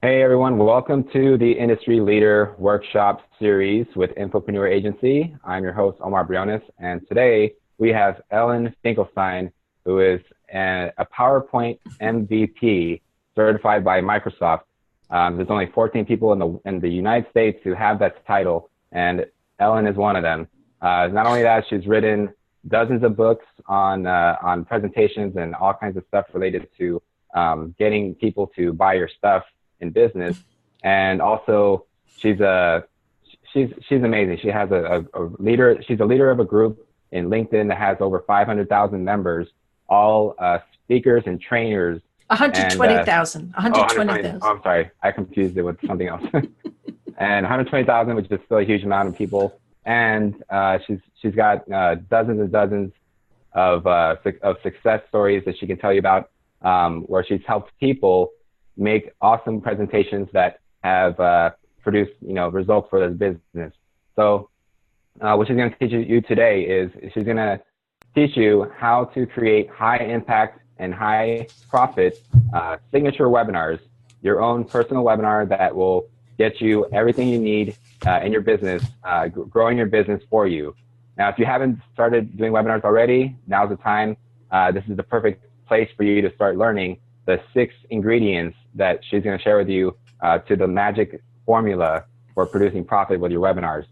Hey everyone, welcome to the Industry Leader Workshop series with Infopreneur Agency. I'm your host, Omar Briones, and today we have Ellen Finkelstein, who is a PowerPoint MVP certified by Microsoft. There's only 14 people in the United States who have that title, and Ellen is one of them. Not only that, she's written dozens of books on presentations and all kinds of stuff related to getting people to buy your stuff in business. And also she's amazing. She has a leader. She's a leader of a group in LinkedIn that has over 500,000 members, all speakers and trainers. 120,000. 120,000. Oh, I'm sorry. I confused it with something else. And 120,000, which is still a huge amount of people. And she's got dozens and dozens of success stories that she can tell you about, where she's helped people make awesome presentations that have produced, results for this business. So what she's going to teach you today is she's going to teach you how to create high impact and high profit signature webinars, your own personal webinar that will get you everything you need in your business, growing your business for you. Now, if you haven't started doing webinars already, now's the time. This is the perfect place for you to start learning the 6 ingredients that she's going to share with you to the magic formula for producing profit with your webinars.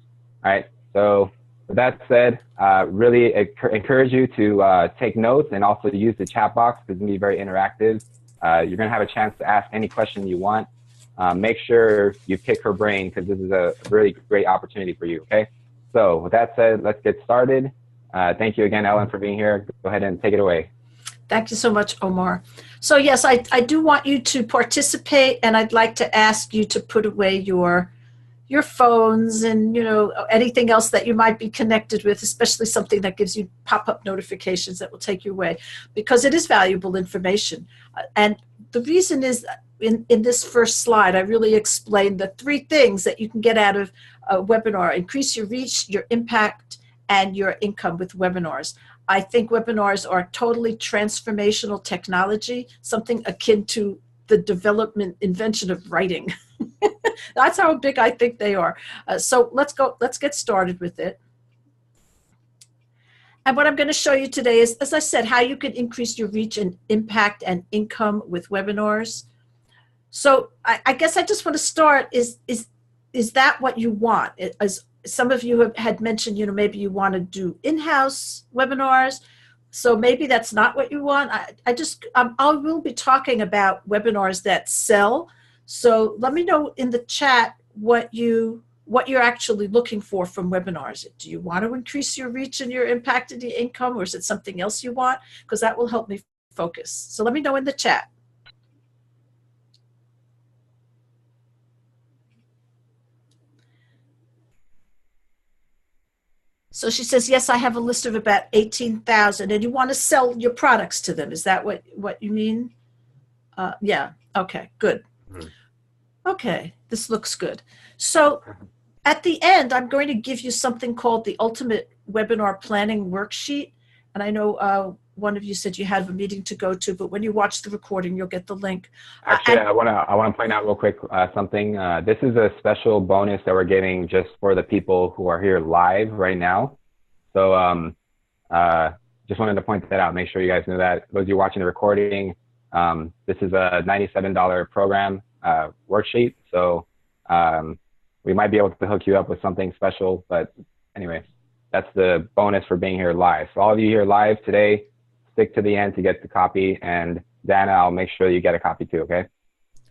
All right. So with that said, really encourage you to take notes and also use the chat box because it's going to be very interactive. You're going to have a chance to ask any question you want. Make sure you pick her brain because this is a really great opportunity for you. Okay. So with that said, let's get started. Thank you again, Ellen, for being here. Go ahead and take it away. Thank you so much, Omar. So yes, I do want you to participate, and I'd like to ask you to put away your phones and anything else that you might be connected with, especially something that gives you pop-up notifications that will take you away, because it is valuable information. And the reason is in this first slide, I really explained the 3 things that you can get out of a webinar: increase your reach, your impact, and your income with webinars. I think webinars are totally transformational technology, something akin to the development invention of writing. That's how big I think they are. So let's get started with it. And what I'm going to show you today is, as I said, how you can increase your reach and impact and income with webinars. So I guess I just want to start, is that what you want? As some of you had mentioned, maybe you want to do in-house webinars. So maybe that's not what you want. I will be talking about webinars that sell. So let me know in the chat what you're actually looking for from webinars. Do you want to increase your reach and your impact and your income, or is it something else you want? Because that will help me focus. So let me know in the chat. So she says, yes, I have a list of about 18,000, and you want to sell your products to them. Is that what you mean? Yeah. Okay, good. Okay, this looks good. So at the end, I'm going to give you something called the Ultimate Webinar Planning Worksheet. And I know one of you said you had a meeting to go to, but when you watch the recording, you'll get the link. Actually, I want to point out real quick something. This is a special bonus that we're giving just for the people who are here live right now. So just wanted to point that out. Make sure you guys know that. Those of you watching the recording, this is a $97 program worksheet. So we might be able to hook you up with something special. But anyway, that's the bonus for being here live. So all of you here live today, stick to the end to get the copy. And Dana, I'll make sure you get a copy too, okay?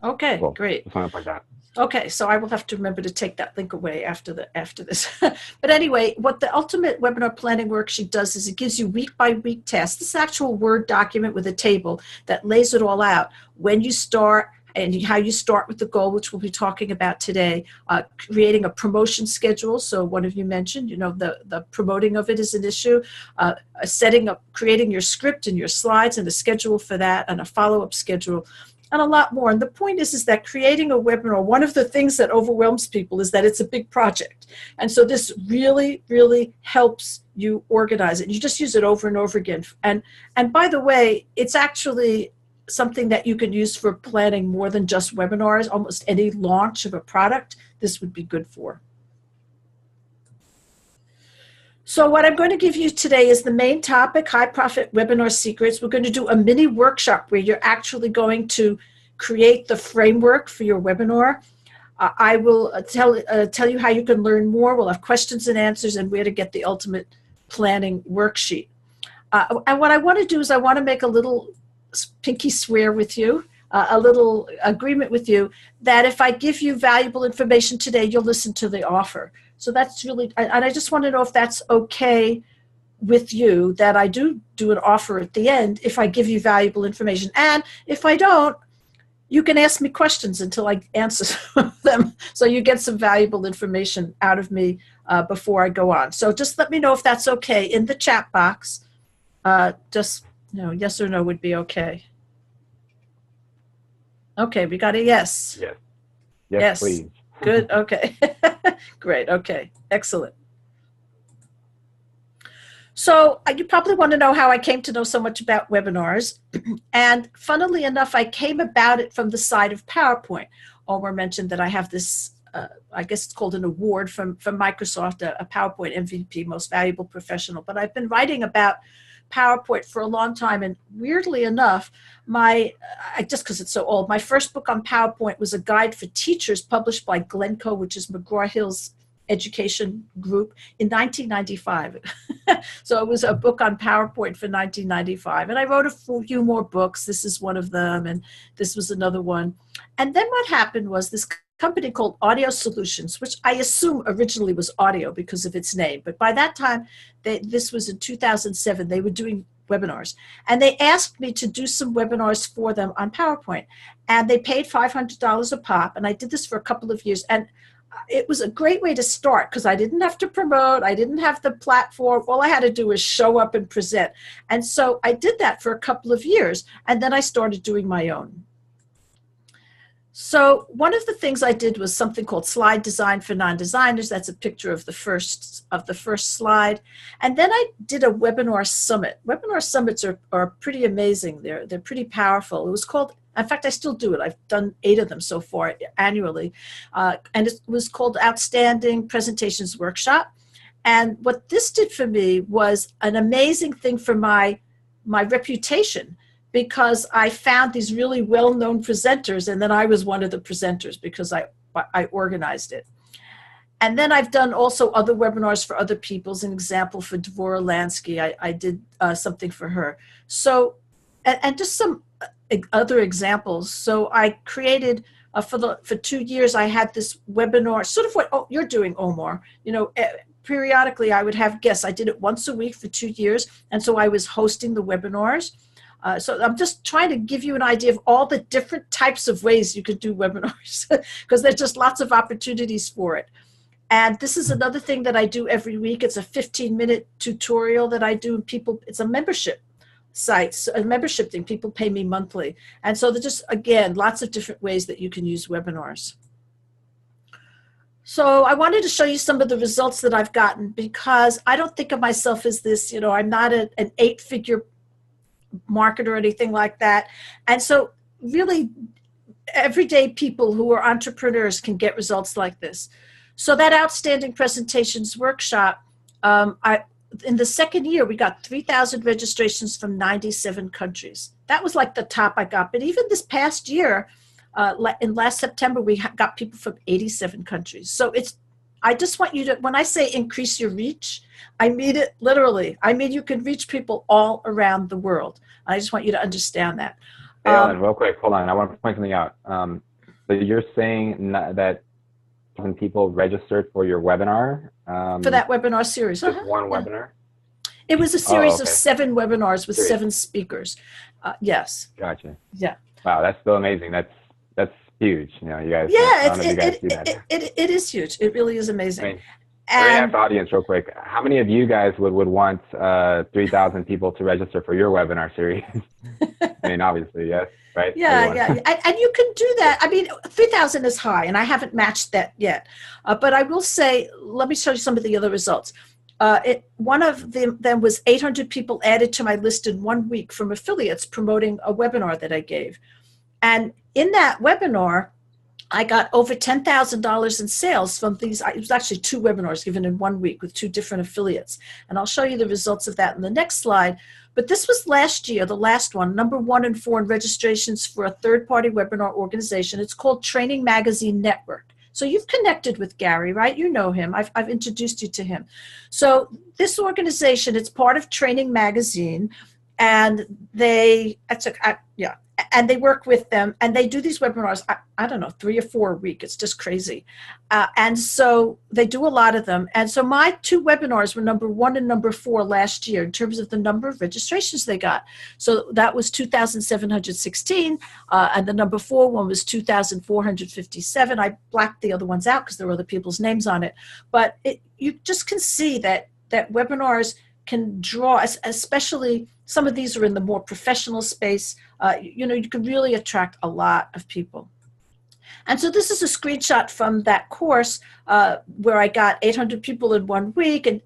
Okay, cool. Great. Just want to point that out. Okay, so I will have to remember to take that link away after this. But anyway, what the Ultimate Webinar Planning Worksheet does is it gives you week-by-week tasks. This actual Word document with a table that lays it all out. When you start, and how you start with the goal, which we'll be talking about today, creating a promotion schedule. So one of you mentioned, the promoting of it is an issue, creating your script and your slides and a schedule for that and a follow-up schedule, and a lot more. And the point is that creating a webinar, one of the things that overwhelms people is that it's a big project. And so this really, really helps you organize it. You just use it over and over again. And by the way, it's actually something that you can use for planning more than just webinars, almost any launch of a product, this would be good for. So what I'm going to give you today is the main topic, high profit webinar secrets. We're going to do a mini workshop where you're actually going to create the framework for your webinar. I will tell you how you can learn more. We'll have questions and answers and where to get the ultimate planning worksheet. And what I want to do is I want to make a little pinky swear with you, a little agreement with you that if I give you valuable information today, you'll listen to the offer. So that's really, and I just want to know if that's okay with you, that I do an offer at the end if I give you valuable information. And if I don't, you can ask me questions until I answer them. So you get some valuable information out of me before I go on. So just let me know if that's okay in the chat box. Just, yes or no would be okay. Okay, we got a yes. Yes. Yes, please. Good. Okay. Great. Okay. Excellent. So you probably want to know how I came to know so much about webinars. And funnily enough, I came about it from the side of PowerPoint. Omar mentioned that I have this, I guess it's called an award from Microsoft, a PowerPoint MVP, Most Valuable Professional. But I've been writing about PowerPoint for a long time, and weirdly enough, just because it's so old, my first book on PowerPoint was a guide for teachers published by Glencoe, which is McGraw-Hill's education group, in 1995. So it was a book on PowerPoint for 1995, and I wrote a few more books. This is one of them, and this was another one. And then what happened was this company called Audio Solutions, which I assume originally was audio because of its name, but by that time, this was in 2007, they were doing webinars, and they asked me to do some webinars for them on PowerPoint, and they paid $500 a pop, and I did this for a couple of years, and it was a great way to start because I didn't have to promote, I didn't have the platform, all I had to do was show up and present, and so I did that for a couple of years, and then I started doing my own. So one of the things I did was something called slide design for non-designers. That's a picture of the first slide. And then I did a webinar summit. Webinar summits are pretty amazing. They're pretty powerful. It was called, in fact, I still do it. I've done 8 of them so far annually. And it was called Outstanding Presentations Workshop. And what this did for me was an amazing thing for my reputation, because I found these really well-known presenters, and then I was one of the presenters because I organized it. And then I've done also other webinars for other people. As an example, for Dvora Lansky, I did something for her. So, and just some other examples. So I created, for 2 years, I had this webinar, sort of what you're doing, Omar. Periodically I would have guests. I did it once a week for 2 years, and so I was hosting the webinars. So I'm just trying to give you an idea of all the different types of ways you could do webinars because there's just lots of opportunities for it. And this is another thing that I do every week. It's a 15-minute tutorial that I do. It's a membership site, a membership thing. People pay me monthly. And so there's just, again, lots of different ways that you can use webinars. So I wanted to show you some of the results that I've gotten because I don't think of myself as this, I'm not an 8-figure market or anything like that. And so really everyday people who are entrepreneurs can get results like this. So that Outstanding Presentations Workshop, in the second year, we got 3,000 registrations from 97 countries. That was like the top I got. But even this past year, in last September, we got people from 87 countries. So I just want you to, when I say increase your reach, I mean it literally. I mean, you can reach people all around the world. I just want you to understand that. Hey, Ellen, real quick, hold on. I want to point something out. So you're saying that when people registered for your webinar? For that webinar series. Just one webinar? It was a series of 7 webinars with 7 speakers. Yes. Gotcha. Yeah. Wow, that's so amazing. That's huge. You guys. Yeah, it is huge. It really is amazing. I mean, very apt audience, real quick. How many of you guys would want 3,000 people to register for your webinar series? I mean, obviously, yes, right? Yeah, and you can do that. I mean, 3,000 is high, and I haven't matched that yet. But I will say, let me show you some of the other results. One of them was 800 people added to my list in 1 week from affiliates promoting a webinar that I gave. And in that webinar, I got over $10,000 in sales from these. It was actually 2 webinars given in 1 week with 2 different affiliates. And I'll show you the results of that in the next slide. But this was last year, the last one, number 1 and 4 in registrations for a third-party webinar organization. It's called Training Magazine Network. So you've connected with Gary, right? You know him. I've introduced you to him. So this organization, it's part of Training Magazine, and they work with them, and they do these webinars, I don't know, 3 or 4 a week. It's just crazy. And so they do a lot of them. And so my 2 webinars were number 1 and number 4 last year in terms of the number of registrations they got. So that was 2,716, and the number 4 one was 2,457. I blacked the other ones out because there were other people's names on it. But you just can see that webinars can draw, especially some of these are in the more professional space. You can really attract a lot of people. And so this is a screenshot from that course where I got 800 people in 1 week and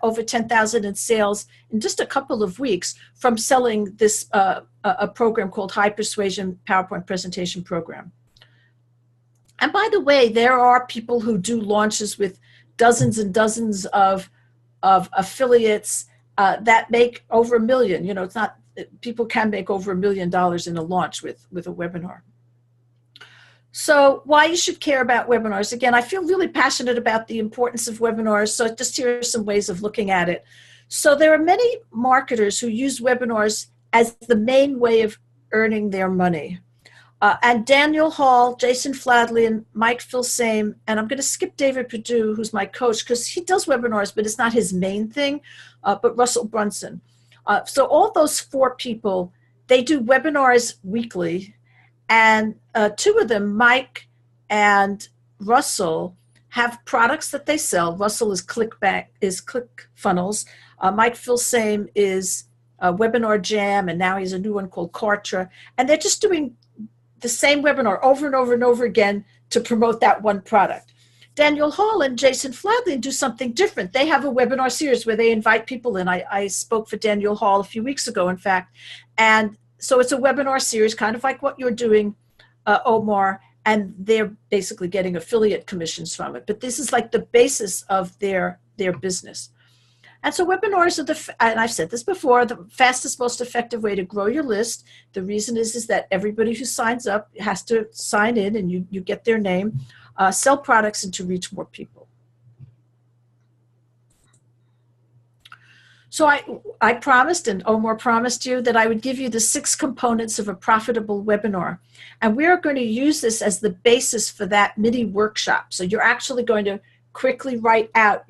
over 10,000 in sales in just a couple of weeks from selling this a program called High Persuasion PowerPoint Presentation Program. And by the way, there are people who do launches with dozens and dozens of affiliates that make over $1 million. It's not, people can make over $1 million in a launch with a webinar. So why you should care about webinars. Again, I feel really passionate about the importance of webinars. So just here are some ways of looking at it. So there are many marketers who use webinars as the main way of earning their money. And Daniel Hall, Jason Fladley, and Mike Filsame, and I'm going to skip David Perdue, who's my coach, because he does webinars, but it's not his main thing, but Russell Brunson. So all those 4 people, they do webinars weekly, and 2 of them, Mike and Russell, have products that they sell. Russell is ClickFunnels. Mike Filsame is Webinar Jam, and now he has a new one called Kartra, and they're just doing the same webinar over and over and over again to promote that one product. Daniel Hall and Jason Fladley do something different. They have a webinar series where they invite people in. I spoke for Daniel Hall a few weeks ago, in fact. And so it's a webinar series, kind of like what you're doing, Omar, and they're basically getting affiliate commissions from it. But this is like the basis of their business. And so webinars are and I've said this before, the fastest, most effective way to grow your list. The reason is that everybody who signs up has to sign in, and you get their name, sell products, and to reach more people. So I promised, and Omar promised you, that I would give you the 6 components of a profitable webinar. And we are going to use this as the basis for that mini workshop. So you're actually going to quickly write out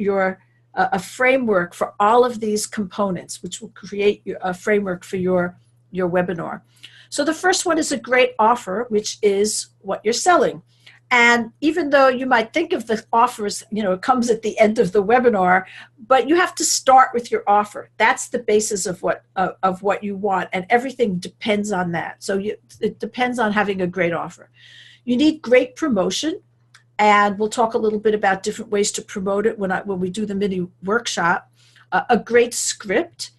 a framework for all of these components, which will create a framework for your webinar. So the first one is a great offer, which is what you're selling. And even though you might think of the offers, it comes at the end of the webinar, but you have to start with your offer. That's the basis of what you want, and everything depends on that. So it depends on having a great offer. You need great promotion. And we'll talk a little bit about different ways to promote it when we do the mini workshop. A great script,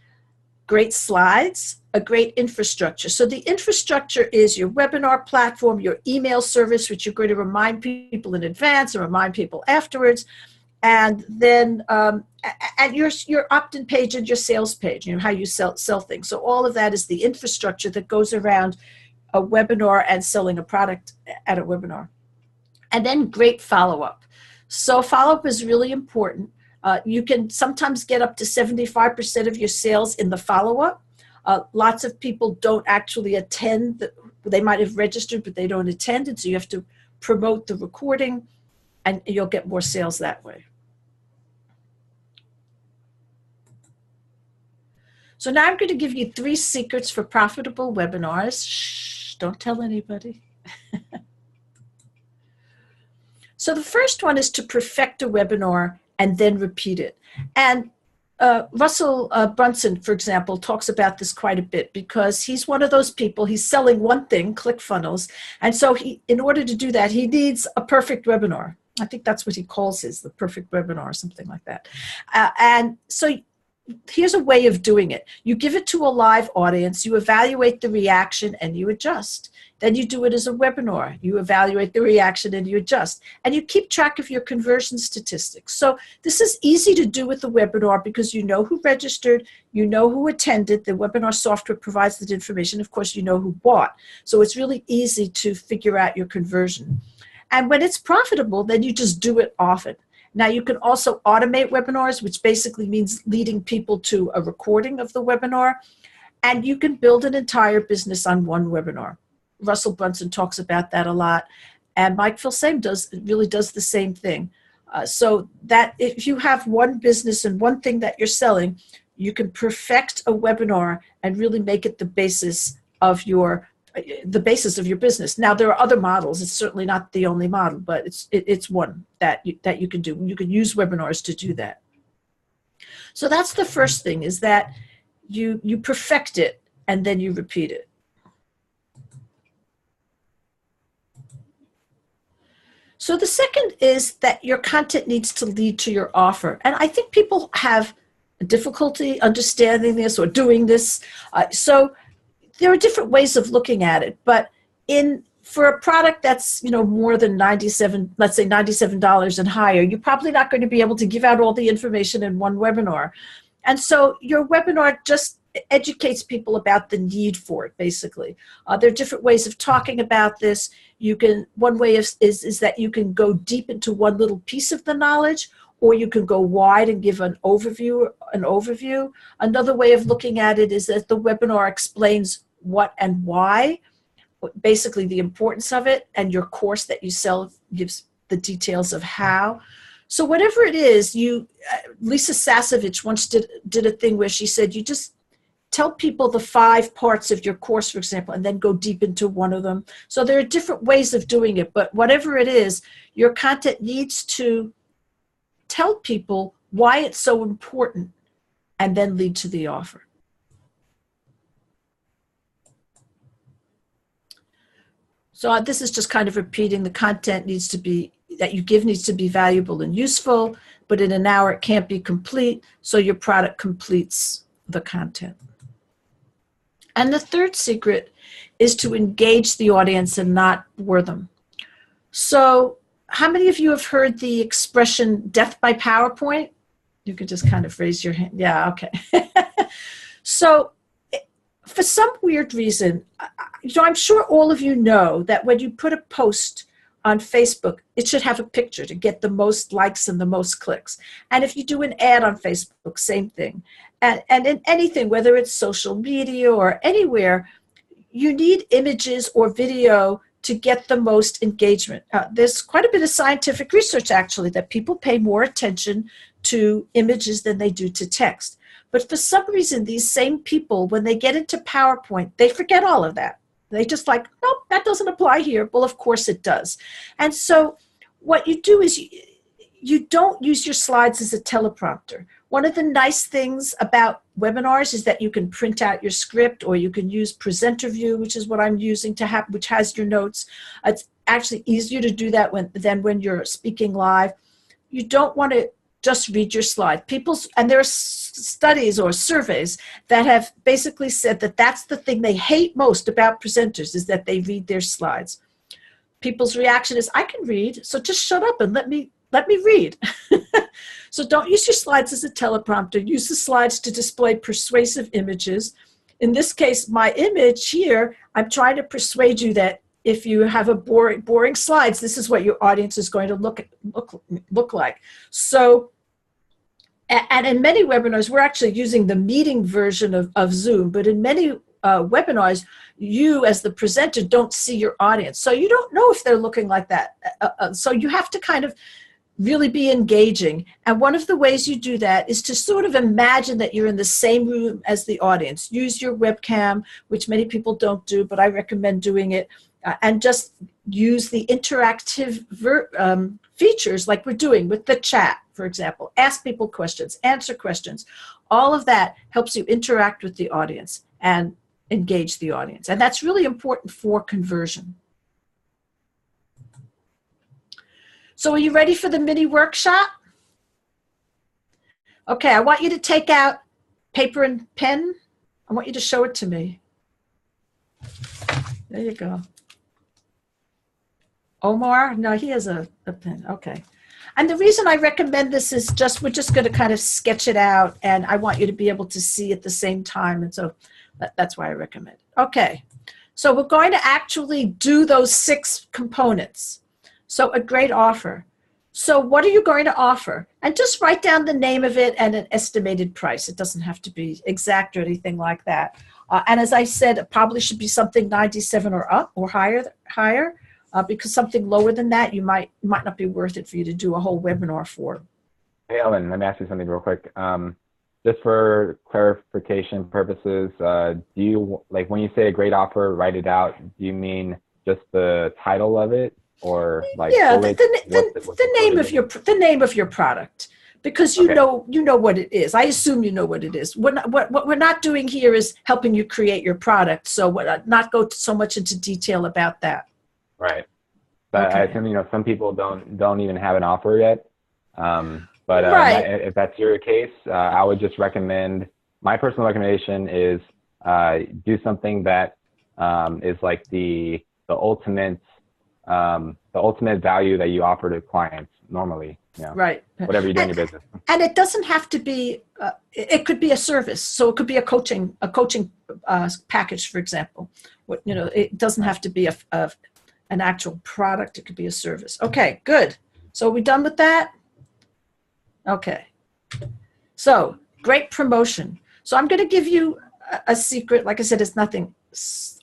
great slides, a great infrastructure. So the infrastructure is your webinar platform, your email service, which you're going to remind people in advance and remind people afterwards, and then and your opt-in page and your sales page, how you sell things. So all of that is the infrastructure that goes around a webinar and selling a product at a webinar. And then great follow-up. So follow-up is really important. You can sometimes get up to 75% of your sales in the follow-up. Lots of people don't actually attend. They might have registered, but they don't attend. And so you have to promote the recording, and you'll get more sales that way. So now I'm going to give you 3 secrets for profitable webinars. Shh, don't tell anybody. So the first one is to perfect a webinar and then repeat it. And Russell Brunson, for example, talks about this quite a bit because he's one of those people, he's selling one thing, ClickFunnels. And so in order to do that, he needs a perfect webinar. I think that's what he calls his, the perfect webinar or something like that. And so here's a way of doing it. You give it to a live audience, you evaluate the reaction, and you adjust. Then you do it as a webinar. You evaluate the reaction and you adjust. And you keep track of your conversion statistics. So this is easy to do with the webinar because you know who registered, you know who attended. The webinar software provides that information. Of course, you know who bought. So it's really easy to figure out your conversion. And when it's profitable, then you just do it often. Now, you can also automate webinars, which basically means leading people to a recording of the webinar. And you can build an entire business on one webinar. Russell Brunson talks about that a lot. And Mike Filsaime really does the same thing. So that if you have one business and one thing that you're selling, you can perfect a webinar and really make it the basis of your business. Now, there are other models. It's certainly not the only model, but it's one that you can do. You can use webinars to do that. So that's the first thing, is that you perfect it and then you repeat it. So the second is that your content needs to lead to your offer. And I think people have difficulty understanding this or doing this. So there are different ways of looking at it, but for a product that's more than $97 and higher, you're probably not going to be able to give out all the information in one webinar. And so your webinar just educates people about the need for it, basically. There are different ways of talking about this. One way is that you can go deep into one little piece of the knowledge, or you can go wide and give an overview. Another way of looking at it is that the webinar explains what and why, basically the importance of it, and your course that you sell gives the details of how. So whatever it is, Lisa Sasevich once did a thing where she said, you just tell people the 5 parts of your course, for example, and then go deep into one of them. So there are different ways of doing it, but whatever it is, your content needs to tell people why it's so important and then lead to the offer. So this is just kind of repeating. The content that you give needs to be valuable and useful, but in an hour it can't be complete, so your product completes the content. And the third secret is to engage the audience and not bore them. So how many of you have heard the expression death by PowerPoint? You could just kind of raise your hand. Yeah, okay. So for some weird reason, I'm sure all of you know that when you put a post on Facebook, it should have a picture to get the most likes and the most clicks. And if you do an ad on Facebook, same thing. And in anything, whether it's social media or anywhere, you need images or video to get the most engagement. There's quite a bit of scientific research, actually, that people pay more attention to images than they do to text. But for some reason, these same people, when they get into PowerPoint, they forget all of that. They just like, nope, that doesn't apply here. Well, of course it does. And so what you do is you don't use your slides as a teleprompter. One of the nice things about webinars is that you can print out your script, or you can use Presenter View, which is what I'm using which has your notes. It's actually easier to do that than when you're speaking live. You don't want to just read your slide. And there are studies or surveys that have basically said that that's the thing they hate most about presenters, is that they read their slides. People's reaction is, I can read, so just shut up and let me read. So don't use your slides as a teleprompter. Use the slides to display persuasive images. In this case, my image here, I'm trying to persuade you that if you have a boring slides, this is what your audience is going to look like. So, and in many webinars, we're actually using the meeting version of Zoom, but in many webinars, you as the presenter don't see your audience. So you don't know if they're looking like that. So you have to kind of really be engaging. And one of the ways you do that is to sort of imagine that you're in the same room as the audience. Use your webcam, which many people don't do, but I recommend doing it. And just use the interactive features like we're doing with the chat, for example. Ask people questions, answer questions. All of that helps you interact with the audience and engage the audience. And that's really important for conversion. So are you ready for the mini workshop? Okay, I want you to take out paper and pen. I want you to show it to me. There you go. Omar? No, he has a pen. Okay. And the reason I recommend this is we're just going to kind of sketch it out, and I want you to be able to see at the same time. And so that's why I recommend it. Okay. So we're going to actually do those 6 components. So a great offer. So what are you going to offer? And just write down the name of it and an estimated price. It doesn't have to be exact or anything like that. And as I said, it probably should be something 97 or up or higher, because something lower than that, it might not be worth it for you to do a whole webinar for. Hey, Ellen, let me ask you something real quick. Just for clarification purposes, do you, like when you say a great offer, write it out, do you mean just the title of it? Or like the name of your product, because you know what it is. I assume you know what it is. What we're not doing here is helping you create your product, so not go so much into detail about that. Right. But okay. I assume some people don't even have an offer yet. But right. If that's your case, I would just recommend. My personal recommendation is do something that is like the ultimate value that you offer to clients normally. Right. Whatever you do in your business. And it doesn't have to be. It could be a service. So it could be a coaching package, for example. It doesn't have to be an actual product. It could be a service. Okay, good. So are we done with that? Okay. So great promotion. So I'm going to give you a secret. Like I said, it's nothing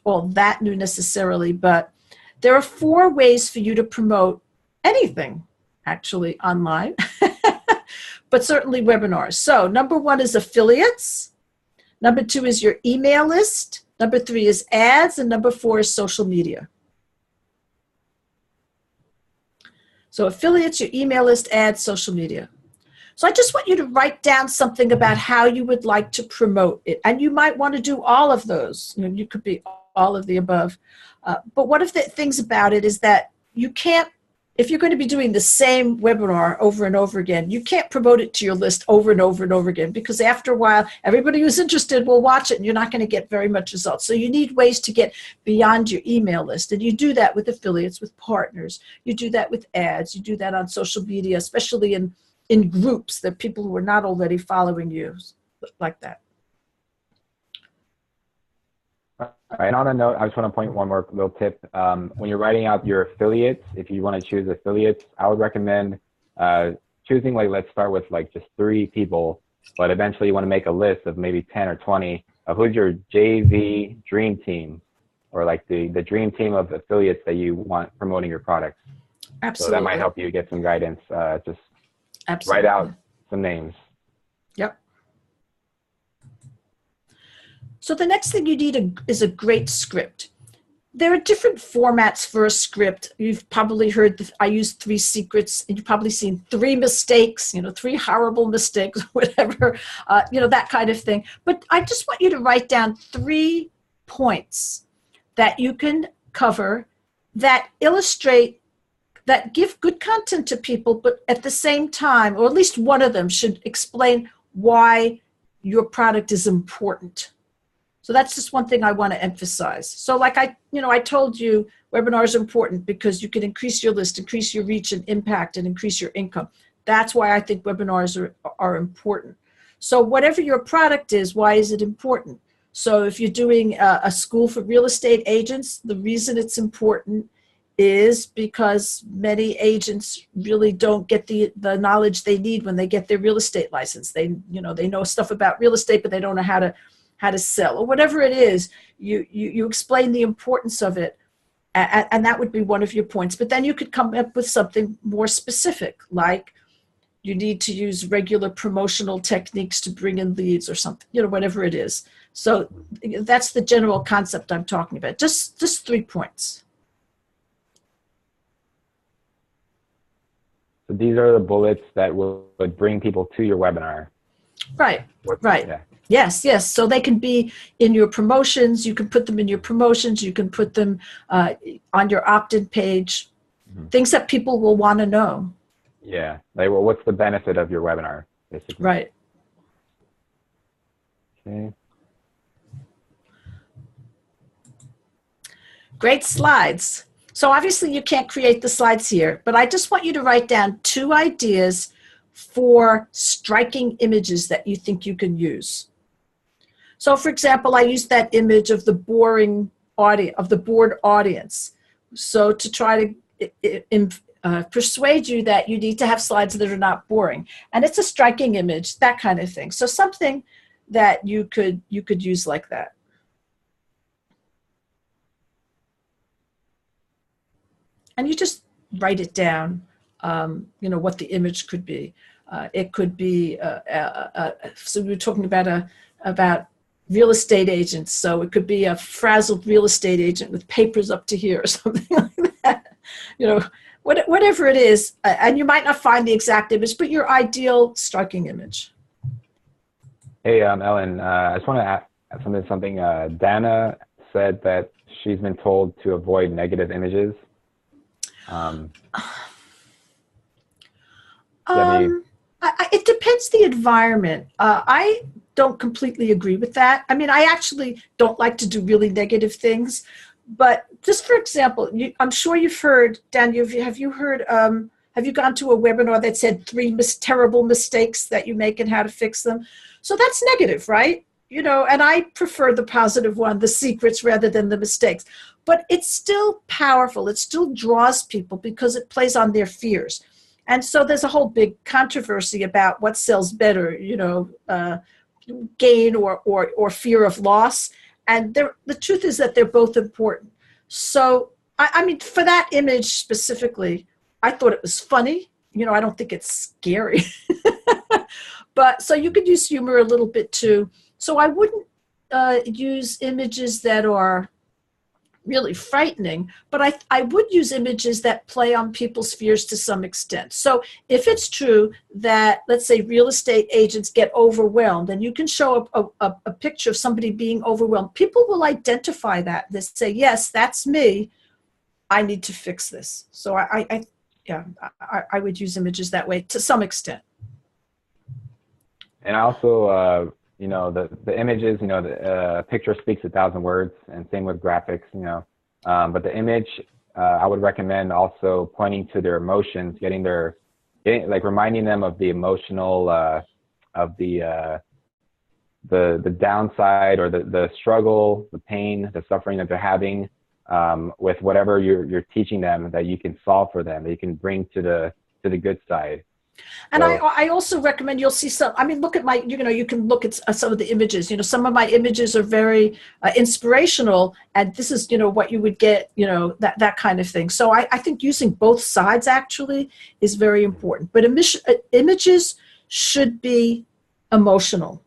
all that new necessarily, but there are 4 ways for you to promote anything actually online, but certainly webinars. So number 1 is affiliates. Number 2 is your email list. Number 3 is ads. And number 4 is social media. So affiliates, your email list, ads, social media. So I just want you to write down something about how you would like to promote it. And you might want to do all of those. You could be all of the above. But one of the things about it is that you can't, if you're going to be doing the same webinar over and over again, you can't promote it to your list over and over and over again, because after a while, everybody who's interested will watch it and you're not going to get very much results. So you need ways to get beyond your email list. And you do that with affiliates, with partners. You do that with ads. You do that on social media, especially in groups, that people who are not already following you, like that. All right, and on a note, I just want to point one more little tip. When you're writing out your affiliates, if you want to choose affiliates, I would recommend choosing, like, let's start with like just 3 people, but eventually you want to make a list of maybe 10 or 20 of who's your JV dream team, or like the dream team of affiliates that you want promoting your products. Absolutely. So that might help you get some guidance. Just Absolutely. Write out some names. Yep. So the next thing you need is a great script. There are different formats for a script. You've probably heard I use 3 secrets, and you've probably seen 3 mistakes, 3 horrible mistakes, whatever, that kind of thing. But I just want you to write down 3 points that you can cover that illustrate, that give good content to people, but at the same time, or at least one of them should explain why your product is important. So that's just one thing I want to emphasize. So like I told you, webinars are important because you can increase your list, increase your reach and impact, and increase your income. That's why I think webinars are important. So whatever your product is, why is it important? So if you're doing a school for real estate agents, the reason it's important is because many agents really don't get the knowledge they need when they get their real estate license. They know stuff about real estate, but they don't know how to sell, or whatever it is. You explain the importance of it, and that would be one of your points. But then you could come up with something more specific, like you need to use regular promotional techniques to bring in leads or something, whatever it is. So that's the general concept I'm talking about. Just 3 points. So these are the bullets that would bring people to your webinar. Right. Yeah. Yes. So they can be in your promotions. You can put them in your promotions. You can put them on your opt-in page. things that people will want to know. Yeah. Like, well, what's the benefit of your webinar, basically? Right. Okay. Great slides. So obviously you can't create the slides here, but I just want you to write down 2 ideas for striking images that you think you can use. So for example, I used that image of the boring audience, of the bored audience. So to try to persuade you that you need to have slides that are not boring. And it's a striking image, that kind of thing. So something that you could use like that. And you just write it down, you know, what the image could be. It could be, so we were talking about real estate agents. So it could be a frazzled real estate agent with papers up to here or something like that. You know, whatever it is, and you might not find the exact image, but your ideal striking image. Hey, Ellen, I just want to add something. Dana said that she's been told to avoid negative images. It depends the environment. I don't completely agree with that. I mean, I actually don't like to do really negative things, but just for example, I'm sure you've heard, Dan, have you gone to a webinar that said 3 terrible mistakes that you make and how to fix them? So that's negative, right? You know, and I prefer the positive one, the secrets rather than the mistakes. But it's still powerful. It still draws people because it plays on their fears. And so there's a whole big controversy about what sells better, you know, gain or fear of loss. And the truth is that they're both important. So, I mean, for that image specifically, I thought it was funny. You know, I don't think it's scary. But so you could use humor a little bit too. So I wouldn't use images that are really frightening, but I would use images that play on people's fears to some extent. So if it's true that, let's say, real estate agents get overwhelmed, and you can show a picture of somebody being overwhelmed, people will identify that. They say, yes, that's me. I need to fix this. So I would use images that way to some extent. And also, you know, the images, you know, the picture speaks 1,000 words, and same with graphics, you know. But the image, I would recommend also pointing to their emotions, like reminding them of the emotional, of the downside or the struggle, the pain, the suffering that they're having, with whatever you're teaching them, that you can solve for them, that you can bring to the good side. And so, I also recommend, you'll see some, I mean, look at you know, you can look at some of the images, you know, some of my images are very inspirational, and this is, you know, what you would get, you know, that kind of thing. So I think using both sides actually is very important. But images should be emotional.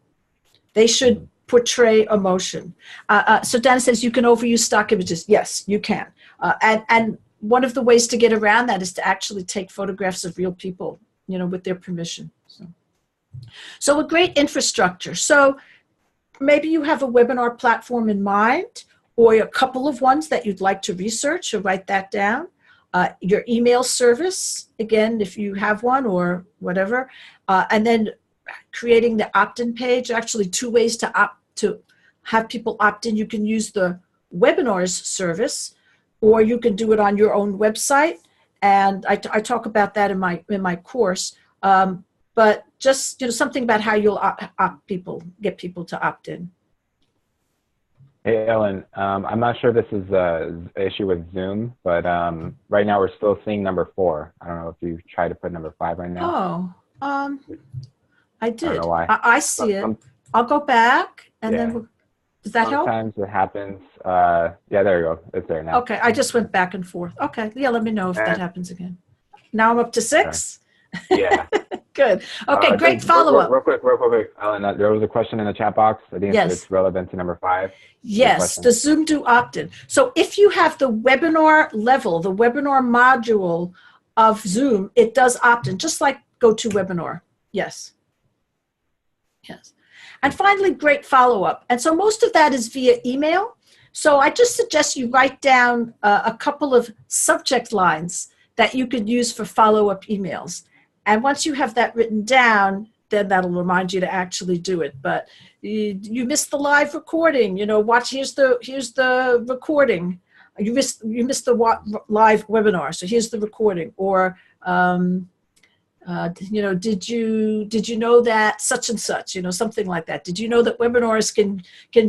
They should portray emotion. So Dana says you can overuse stock images. Yes, you can. And one of the ways to get around that is to actually take photographs of real people, you know, with their permission. So a great infrastructure. So maybe you have a webinar platform in mind, or a couple of ones that you'd like to research, or write that down. Your email service, again, if you have one or whatever, and then creating the opt-in page. Actually, 2 ways to have people opt in. You can use the webinars service, or you can do it on your own website. And I talk about that in my course, but just, you know, something about how you'll get people to opt in. Hey, Ellen, I'm not sure if this is an issue with Zoom, but right now we're still seeing number 4. I don't know if you tried to put number 5 right now. Oh, I did. I don't know why. I see it. I'll go back and then does that help? Sometimes it happens. Yeah, there you go. It's there now. Okay, I just went back and forth. Okay, yeah, let me know if that happens again. Now I'm up to 6? Okay. Yeah. Good. Okay, great follow-up. Real quick. Ellen, there was a question in the chat box. I think it's relevant to number 5. Yes, does Zoom do opt-in? So if you have the webinar level, the webinar module of Zoom, it does opt-in, just like GoToWebinar. Yes. Yes. And finally, great follow-up. And so most of that is via email. So I just suggest you write down a couple of subject lines that you could use for follow-up emails. And once you have that written down, then that'll remind you to actually do it. But you missed the live recording, watch, here's the recording. You missed the live webinar, so here's the recording. Or did you know that such and such, something like that. Did you know that webinars can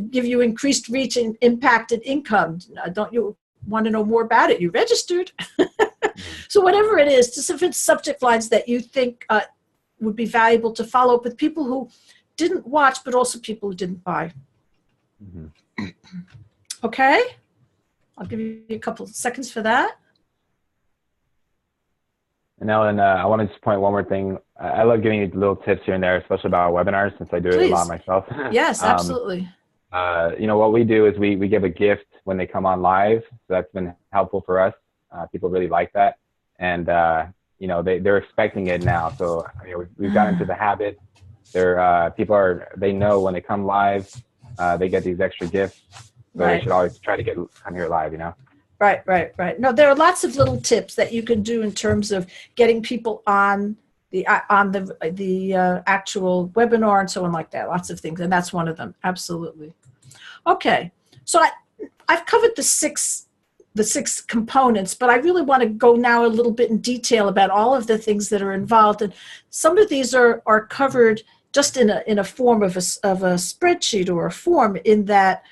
give you increased reach and impact and income? Don't you want to know more about it? You registered. So whatever it is, just if it's subject lines that you think would be valuable to follow up with people who didn't watch, but also people who didn't buy. Mm-hmm. Okay? I'll give you a couple of seconds for that. And Ellen, I want to just point one more thing. I love giving you little tips here and there, especially about webinars, since I do it a lot myself. Yes, absolutely. What we do is we give a gift when they come on live. So that's been helpful for us. People really like that. And, they're expecting it now. So we've gotten into the habit. They know when they come live, they get these extra gifts. So They should always try to come here live, Right. No, there are lots of little tips that you can do in terms of getting people on the actual webinar and so on like that. Lots of things, and that's one of them. Absolutely. Okay, so I've covered the six components, but I really want to go now a little bit in detail about all of the things that are involved, and some of these are covered just in a form of a spreadsheet or a form in that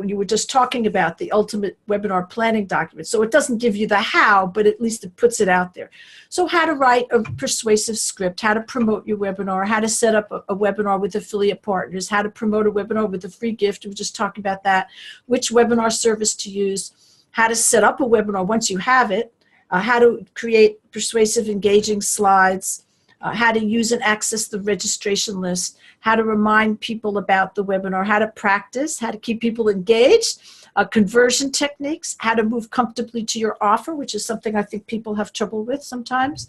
you were just talking about, the ultimate webinar planning document. So it doesn't give you the how, but at least it puts it out there. So how to write a persuasive script, how to promote your webinar, how to set up a webinar with affiliate partners, how to promote a webinar with a free gift. We were just talking about that. Which webinar service to use, how to set up a webinar once you have it, how to create persuasive, engaging slides, how to use and access the registration list, how to remind people about the webinar, how to practice, how to keep people engaged, conversion techniques, how to move comfortably to your offer, which is something I think people have trouble with sometimes,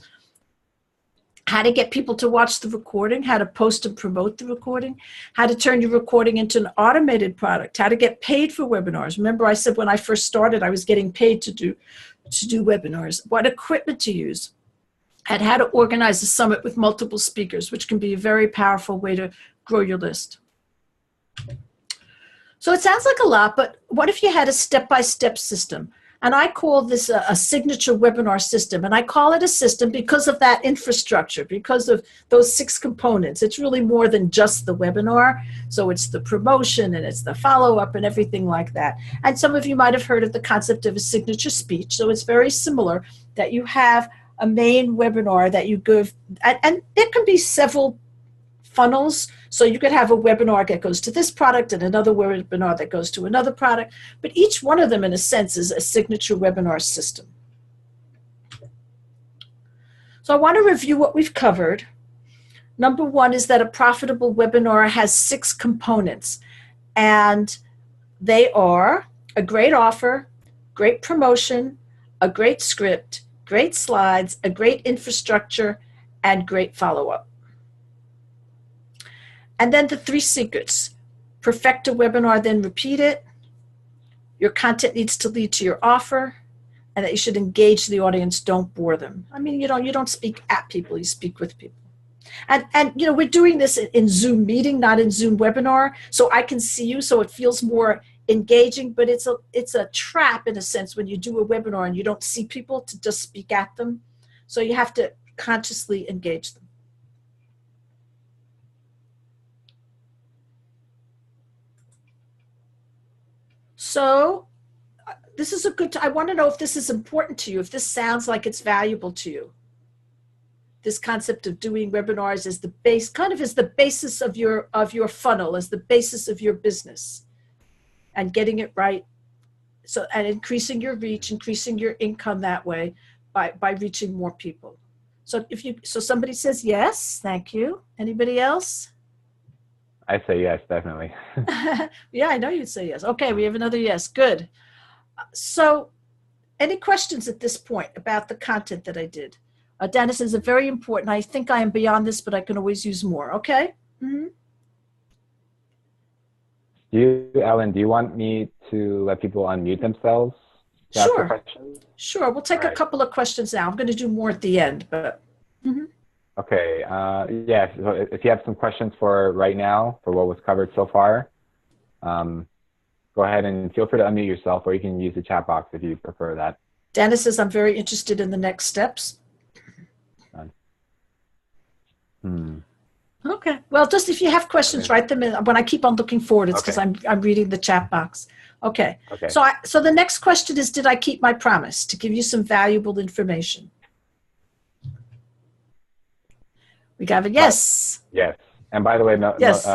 how to get people to watch the recording, how to post and promote the recording, how to turn your recording into an automated product, how to get paid for webinars. Remember I said when I first started I was getting paid to do webinars, what equipment to use, and how to organize a summit with multiple speakers, which can be a very powerful way to grow your list. So it sounds like a lot, but what if you had a step-by-step system? And I call this a signature webinar system. And I call it a system because of that infrastructure, because of those 6 components. It's really more than just the webinar. So it's the promotion and it's the follow-up and everything like that. And some of you might have heard of the concept of a signature speech. So it's very similar that you have a main webinar that you give, and there can be several funnels. So you could have a webinar that goes to this product and another webinar that goes to another product, but each one of them in a sense is a signature webinar system. So I want to review what we've covered. Number 1 is that a profitable webinar has 6 components, and they are a great offer, great promotion, a great script, great slides, a great infrastructure, and great follow-up. And then the 3 secrets: perfect a webinar, then repeat it. Your content needs to lead to your offer, and that you should engage the audience, don't bore them. I mean, you don't speak at people, you speak with people. And we're doing this in Zoom meeting, not in Zoom webinar, so I can see you, so it feels more engaging, but it's a trap in a sense when you do a webinar and you don't see people to just speak at them. So you have to consciously engage them. So this is I want to know if this is important to you, if this sounds like it's valuable to you. This concept of doing webinars is the base, kind of is the basis of your funnel, as the basis of your business, and getting it right. So, and increasing your reach, increasing your income that way by reaching more people. So so somebody says yes, thank you. Anybody else? I say yes, definitely. Yeah, I know you'd say yes. Okay, we have another yes. Good. So any questions at this point about the content that I did? Dennis, is very important. I think I am beyond this, but I can always use more. Okay? Mm-hmm. Ellen, do you want me to let people unmute themselves to ask a question? Sure. We'll take All a right. couple of questions now. I'm going to do more at the end, but. Mhm. Okay. Yeah. So if you have some questions for right now for what was covered so far, go ahead and feel free to unmute yourself, or you can use the chat box if you prefer that. Dennis says, I'm very interested in the next steps. Okay. Well, just if you have questions, write them in. When I keep on looking forward, it's because I'm reading the chat box. Okay. Okay. So the next question is, did I keep my promise to give you some valuable information? We got a yes. Yes. And by the way, Yes.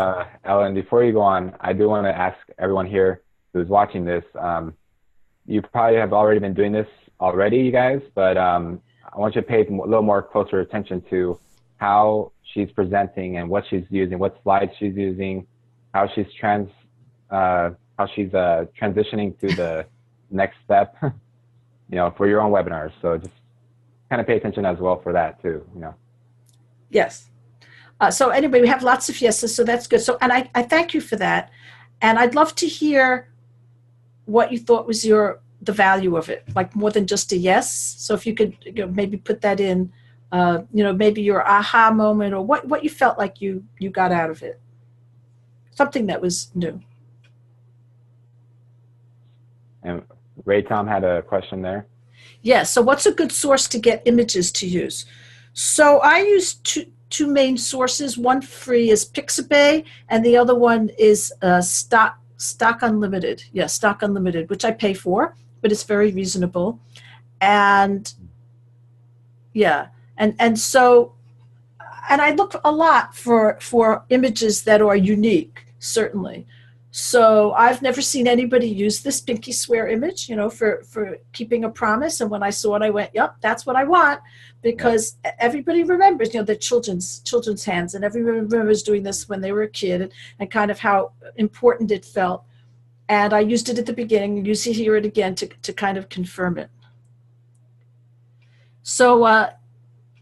Ellen, before you go on, I do want to ask everyone here who's watching this, you probably have already been doing this already, you guys, but I want you to pay a little more closer attention to how she's presenting and what she's using, what slides she's using, how she's transitioning to the next step, for your own webinars. So just kind of pay attention as well for that too, Yes. So anyway, we have lots of yeses, so that's good. So, and I thank you for that. And I'd love to hear what you thought was the value of it, like more than just a yes. So if you could maybe put that in, maybe your aha moment, or what you felt like you got out of it. Something that was new. And Ray Tom had a question there. Yeah, so what's a good source to get images to use? So I use two main sources. One free is Pixabay, and the other one is Stock Unlimited. Yeah, Stock Unlimited, which I pay for, but it's very reasonable. And yeah, and so, and I look a lot for images that are unique, certainly. So I've never seen anybody use this pinky swear image, for keeping a promise. And when I saw it, I went, yep, that's what I want, because everybody remembers, the children's hands, and everybody remembers doing this when they were a kid, and kind of how important it felt. And I used it at the beginning, and you see hear it again to kind of confirm it. So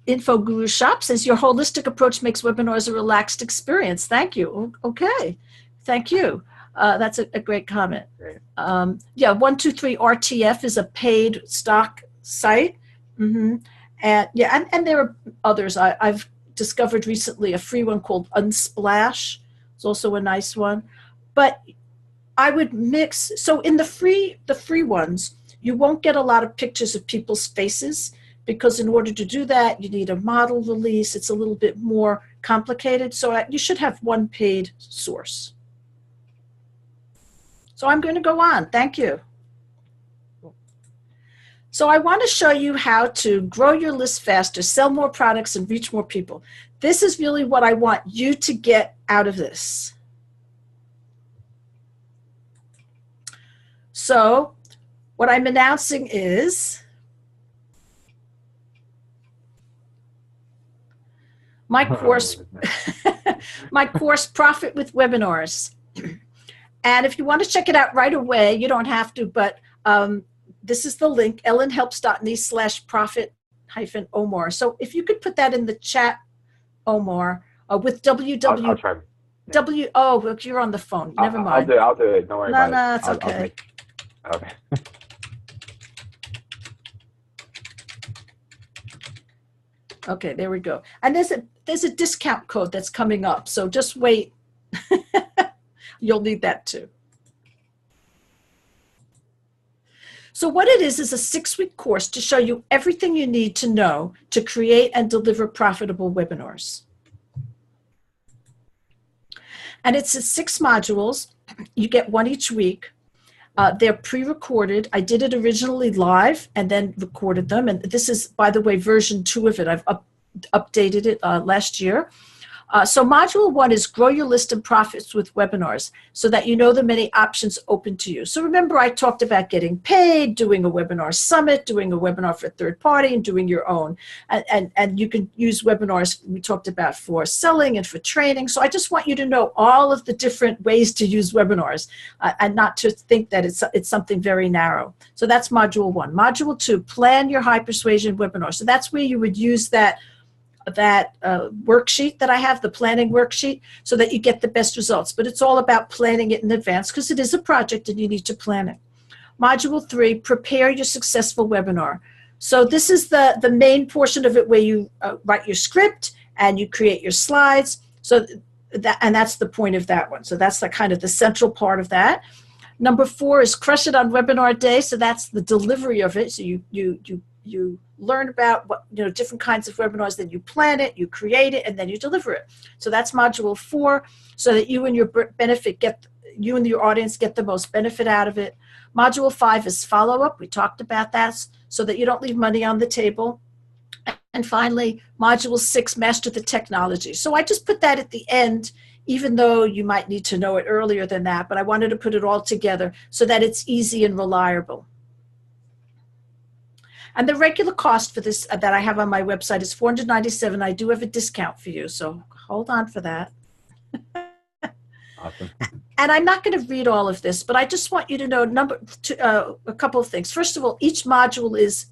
Info Guru Shop says, your holistic approach makes webinars a relaxed experience. Thank you. Okay. Thank you. That's a great comment. Great. 123 RTF is a paid stock site. Mm-hmm. And there are others. I've discovered recently a free one called Unsplash. It's also a nice one. But I would mix. So in the free ones, you won't get a lot of pictures of people's faces, because in order to do that, you need a model release. It's a little bit more complicated. So you should have one paid source. So I'm going to go on. Thank you. So I want to show you how to grow your list faster, sell more products, and reach more people. This is really what I want you to get out of this. So what I'm announcing is my course, Profit with Webinars. And if you want to check it out right away, you don't have to, but this is the link, ellenhelps.me/profit-omar. So if you could put that in the chat, Omar, with I'll try. Oh, look, you're on the phone. Never mind. I'll do it. Don't worry about it. No, it's okay. Okay. Okay, there we go. And there's a discount code that's coming up, so just wait. You'll need that too. So what it is a 6-week course to show you everything you need to know to create and deliver profitable webinars. And it's 6 modules. You get one each week. They're pre-recorded. I did it originally live and then recorded them. And this is, by the way, version 2 of it. I've updated it last year. So module 1 is grow your list and profits with webinars, so that you know the many options open to you. So remember, I talked about getting paid, doing a webinar summit, doing a webinar for a third party, and doing your own. And you can use webinars we talked about for selling and for training. So I just want you to know all of the different ways to use webinars, and not to think that it's something very narrow. So that's module 1. Module 2, plan your high persuasion webinar. So that's where you would use that worksheet that I have, the planning worksheet, so that you get the best results. But it's all about planning it in advance, because it is a project and you need to plan it. Module 3, prepare your successful webinar. So this is the main portion of it where you write your script and you create your slides. So that's the point of that one. So that's the kind of the central part of that. Number 4 is crush it on webinar day. So that's the delivery of it. So you learn about what, different kinds of webinars, then you plan it, you create it, and then you deliver it. So that's module 4, so that you and your you and your audience get the most benefit out of it. Module 5 is follow-up. We talked about that, so that you don't leave money on the table. And finally, module 6, master the technology. So I just put that at the end, even though you might need to know it earlier than that, but I wanted to put it all together so that it's easy and reliable. And the regular cost for this that I have on my website is $497. I do have a discount for you, so hold on for that. Awesome. And I'm not going to read all of this, but I just want you to know a couple of things. First of all, each module is,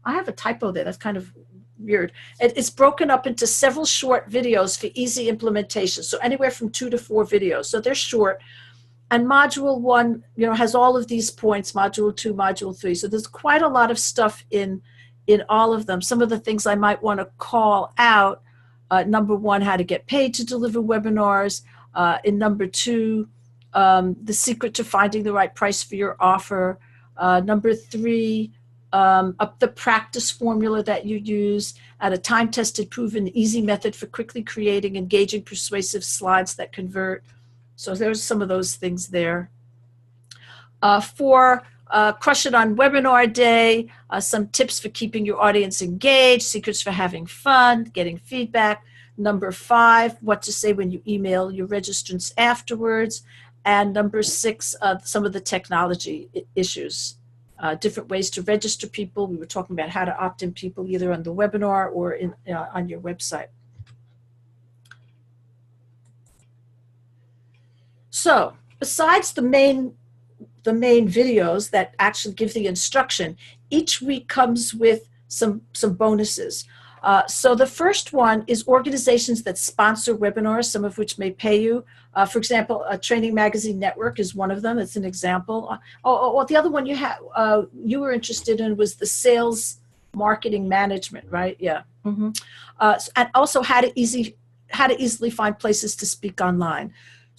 I have a typo there. That's kind of weird. It's broken up into several short videos for easy implementation. So anywhere from 2 to 4 videos. So they're short. And module 1, has all of these points, module 2, module 3. So there's quite a lot of stuff in all of them. Some of the things I might want to call out, number 1, how to get paid to deliver webinars. In number 2, the secret to finding the right price for your offer. Number 3, up the practice formula that you use at a time-tested, proven, easy method for quickly creating engaging, persuasive slides that convert. So there's some of those things there. 4, crush it on webinar day, some tips for keeping your audience engaged, secrets for having fun, getting feedback. Number 5, what to say when you email your registrants afterwards. And number 6, some of the technology issues. Different ways to register people. We were talking about how to opt in people either on the webinar or on your website. So besides the main videos that actually give the instruction, each week comes with some bonuses. So the first one is organizations that sponsor webinars, some of which may pay you. For example, a Training Magazine Network is one of them. It's an example. The other one you were interested in was the sales marketing management, right? Yeah. Mm-hmm. And also how to easily find places to speak online.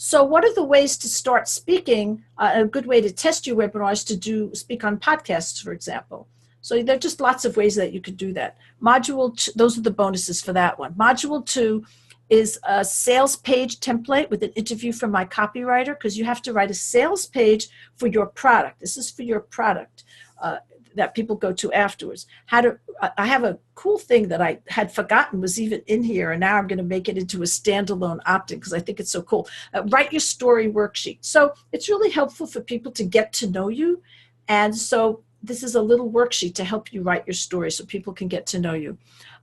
So what are the ways to start speaking? A good way to test your webinars to speak on podcasts, for example. So there are just lots of ways that you could do that. Those are the bonuses for that one. Module 2 is a sales page template with an interview from my copywriter, because you have to write a sales page for your product. This is for your product that people go to afterwards. I have a cool thing that I had forgotten was even in here, and now I'm going to make it into a standalone OptIn because I think it's so cool. Write your story worksheet. So it's really helpful for people to get to know you. And so this is a little worksheet to help you write your story so people can get to know you.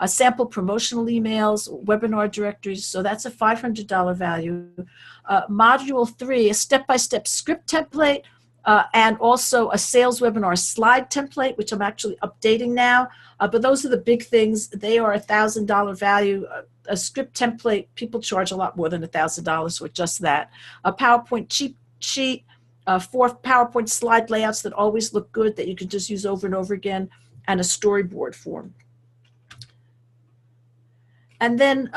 Sample promotional emails, webinar directories, so that's a $500 value. Module 3, a step-by-step script template, and also a sales webinar slide template, which I'm actually updating now. But those are the big things. They are a $1,000 value. A script template, people charge a lot more than $1,000 for just that. A PowerPoint cheat sheet, 4 PowerPoint slide layouts that always look good that you can just use over and over again, and a storyboard form. And then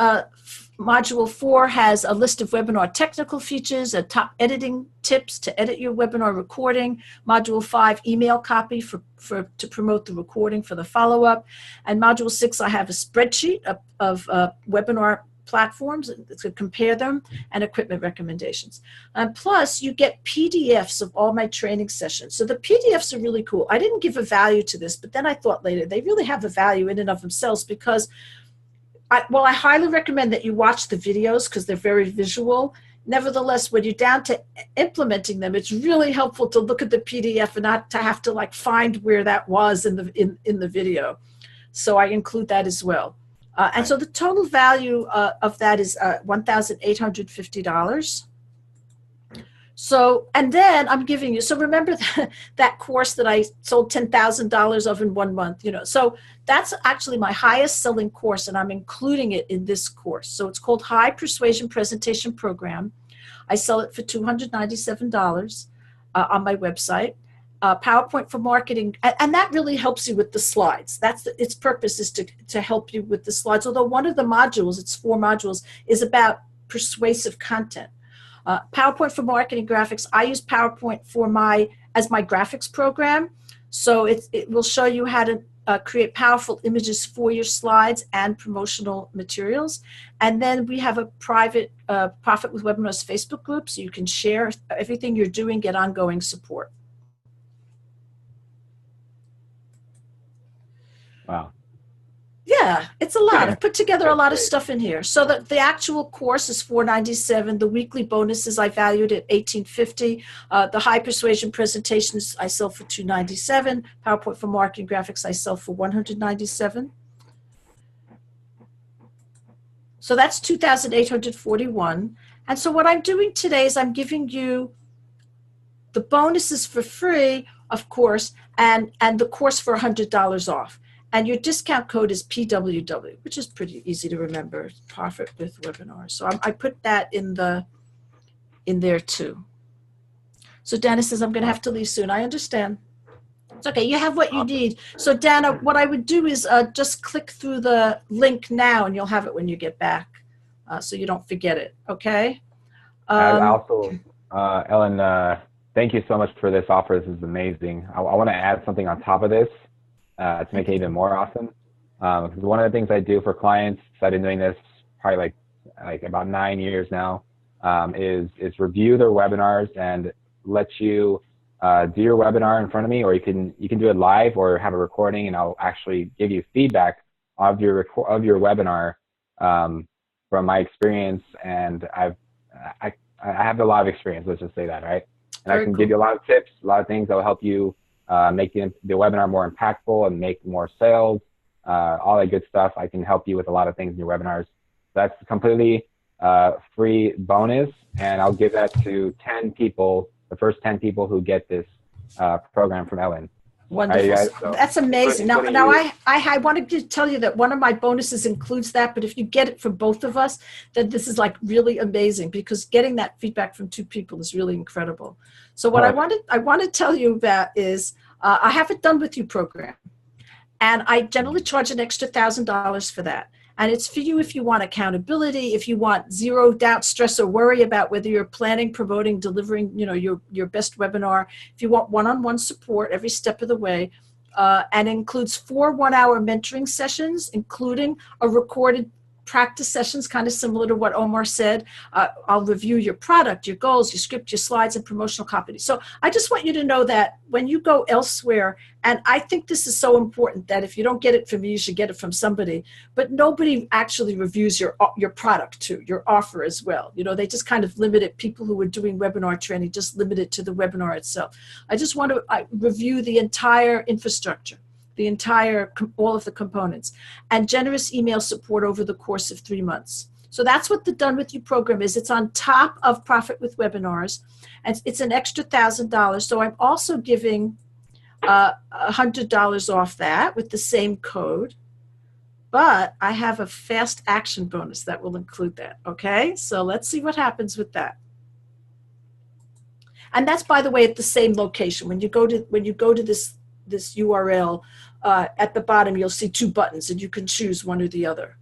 Module 4 has a list of webinar technical features, a top editing tips to edit your webinar recording. Module 5, email copy to promote the recording for the follow-up. And Module 6, I have a spreadsheet of webinar platforms to compare them, and equipment recommendations. Plus, you get PDFs of all my training sessions. So the PDFs are really cool. I didn't give a value to this, but then I thought later, they really have a value in and of themselves because I highly recommend that you watch the videos because they're very visual. Nevertheless, when you're down to implementing them, it's really helpful to look at the PDF and not to have to find where that was in the video. So I include that as well. And so the total value of that is $1,850. So, and then I'm giving you, so remember that course that I sold $10,000 of in 1 month, so that's actually my highest selling course, and I'm including it in this course. So it's called High Persuasion Presentation Program. I sell it for $297. on my website. PowerPoint for marketing, and that really helps you with the slides. Its purpose is to help you with the slides. Although one of the modules, it's 4 modules, is about persuasive content. PowerPoint for marketing graphics. I use PowerPoint as my graphics program, so it will show you how to create powerful images for your slides and promotional materials. And then we have a private Profit with Webinars Facebook group, so you can share everything you're doing, get ongoing support. Wow. Yeah, it's a lot. I've put together a lot of stuff in here. So the actual course is $497. The weekly bonuses I valued at $18.50. The high persuasion presentations I sell for $297. PowerPoint for marketing graphics I sell for $197. So that's $2,841. And so what I'm doing today is I'm giving you the bonuses for free, of course, and the course for $100 off. And your discount code is PWW, which is pretty easy to remember, Profit with Webinars. So I put that in there too. So Dana says, I'm going to have to leave soon. I understand. It's okay. You have what you need. So Dana, what I would do is just click through the link now, and you'll have it when you get back, so you don't forget it. Okay. Also, Ellen, thank you so much for this offer. This is amazing. I want to add something on top of this. To make it even more awesome. Because one of the things I do for clients, so I've been doing this probably like about 9 years now, is review their webinars and let you do your webinar in front of me, or you can do it live or have a recording, and I'll actually give you feedback of your webinar from my experience. And I have a lot of experience. Let's just say that, right? And I can give you a lot of tips, a lot of things that will help you make the webinar more impactful and make more sales, all that good stuff. I can help you with a lot of things in your webinars. That's completely free bonus, and I'll give that to 10 people, the first 10 people who get this program from Ellen. Wonderful. Right, so that's amazing. Now I wanted to tell you that one of my bonuses includes that, but if you get it from both of us, then this is like really amazing, because getting that feedback from 2 people is really incredible. So what I want to tell you about is I have a Done With You program, and I generally charge an extra $1,000 for that. And it's for you if you want accountability, if you want zero doubt, stress, or worry about whether you're planning, promoting, delivering, your best webinar. If you want one-on-one support every step of the way, and includes 4 one-hour mentoring sessions, including a recorded practice sessions, kind of similar to what Omar said. I'll review your product, your goals, your script, your slides, and promotional copy. So I just want you to know that when you go elsewhere, and I think this is so important, that if you don't get it from me, you should get it from somebody, but nobody actually reviews your product too, your offer as well. They just kind of limit it. People who are doing webinar training just limit it to the webinar itself. I just want to review the entire infrastructure, all of the components, and generous email support over the course of 3 months. So that's what the Done With You program is. It's on top of Profit with Webinars, and it's an extra $1,000. So I'm also giving $100 off that with the same code, but I have a fast action bonus that will include that. Okay, so let's see what happens with that. And that's, by the way, at the same location. When you go to this URL, at the bottom, you'll see 2 buttons, and you can choose one or the other.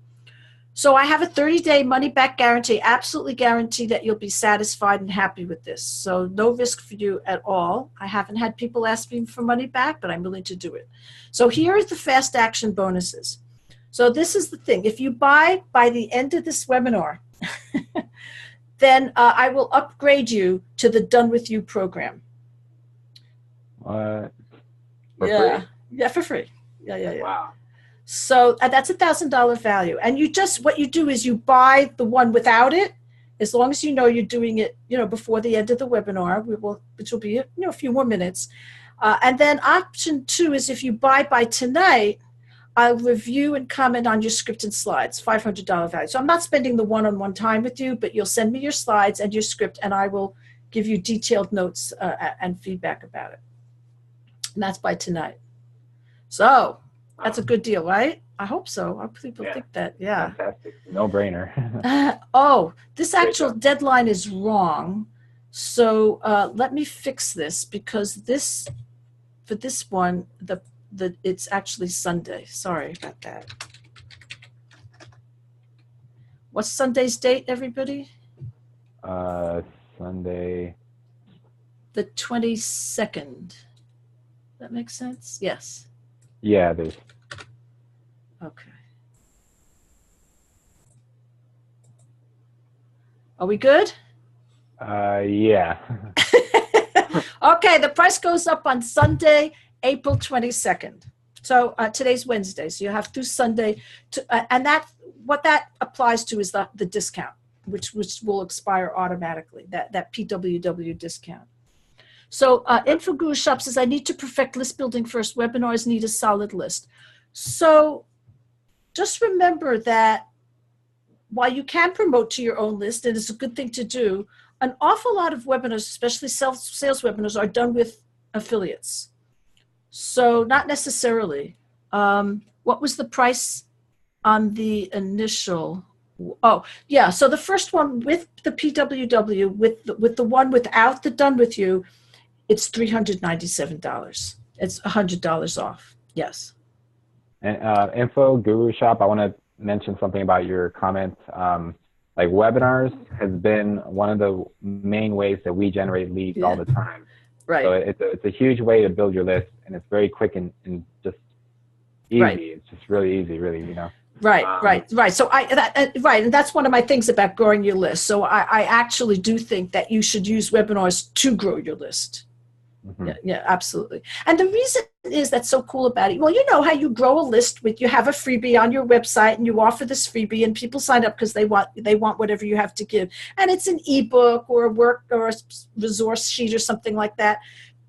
So I have a 30-day money-back guarantee, absolutely guarantee that you'll be satisfied and happy with this. So no risk for you at all. I haven't had people ask me for money back, but I'm willing to do it. So here are the fast action bonuses. So this is the thing. If you buy by the end of this webinar, then I will upgrade you to the Done With You program. For free? Yeah, for free. Yeah. Wow. So that's $1,000 value. And what you do is you buy the one without it, as long as you're doing it, before the end of the webinar, which will be, a few more minutes. And then option 2 is if you buy by tonight, I'll review and comment on your script and slides, $500 value. So I'm not spending the one-on-one time with you, but you'll send me your slides and your script, and I will give you detailed notes and feedback about it. And that's by tonight. So that's a good deal, right? I hope so. I hope people think that. Yeah. Fantastic. No brainer. This actual deadline is wrong. So let me fix this, because for this one, it's actually Sunday. Sorry about that. What's Sunday's date, everybody? Sunday. The 22nd. That makes sense? Yes. Yeah, there's. Okay. Are we good? Yeah. Okay, the price goes up on Sunday, April 22nd. So today's Wednesday, so you have through Sunday, and what that applies to is the discount, which will expire automatically, that PWW discount. So InfoGuru Shop says, I need to perfect list building first. Webinars need a solid list. So just remember that while you can promote to your own list, and it's a good thing to do, an awful lot of webinars, especially sales webinars, are done with affiliates. So not necessarily. What was the price on the initial? Oh, yeah. So the first one with the PWW, with the one without the done with you, it's $397. It's $100 off. Yes. And Info Guru Shop, I want to mention something about your comments. Like webinars has been one of the main ways that we generate leads all the time. Right. So it's a huge way to build your list, and it's very quick and just easy. Right. It's just really easy, really, you know. Right. So and that's one of my things about growing your list. So I actually do think that you should use webinars to grow your list. Mm-hmm. Yeah, absolutely. And the reason is that's so cool about it. Well, you know how you grow a list you have a freebie on your website, and you offer this freebie, and people sign up because they want whatever you have to give. And it's an ebook or a work or a resource sheet or something like that.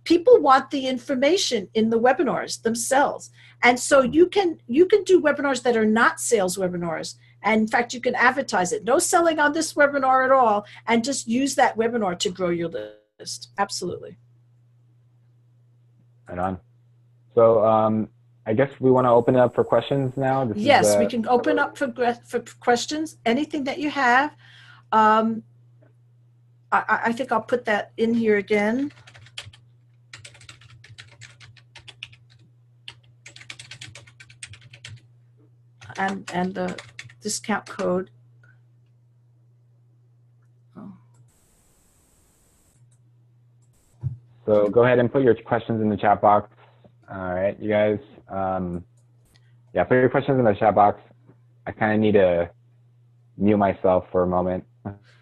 People want the information in the webinars themselves. And so you can do webinars that are not sales webinars. And in fact, you can advertise it. No selling on this webinar at all, and just use that webinar to grow your list. Absolutely. Right on. So I guess we want to open it up for questions now. Yes, we can open up for questions. Anything that you have. I think I'll put that in here again. And the discount code. Oh. So go ahead and put your questions in the chat box. All right, you guys. Yeah, put your questions in the chat box. I kind of need to mute myself for a moment.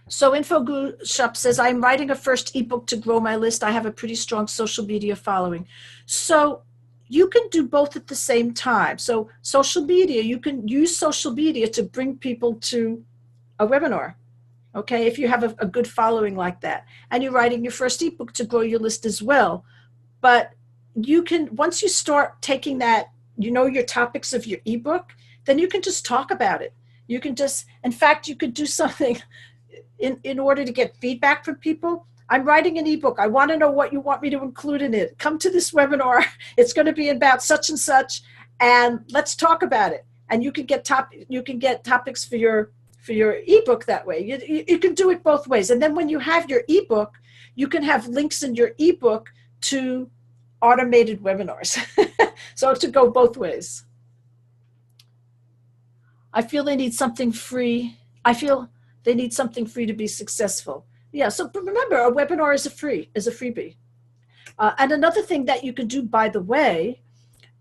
So InfoGuru Shop says, I'm writing a first ebook to grow my list. I have a pretty strong social media following. So you can do both at the same time. So social media, you can use social media to bring people to a webinar. Okay, if you have a good following like that, and you're writing your first ebook to grow your list as well. But you can, once you start taking that, your topics of your ebook, then you can just talk about it. You can just, in fact, you could do something in order to get feedback from people. I'm writing an ebook. I want to know what you want me to include in it. Come to this webinar. It's going to be about such and such, and let's talk about it. And you can get topics for your ebook that way. You can do it both ways. And then when you have your ebook, you can have links in your ebook to automated webinars. So to go both ways. I feel they need something free. I feel they need something free to be successful. Yeah, so remember, a webinar is a freebie. And another thing that you can do, by the way,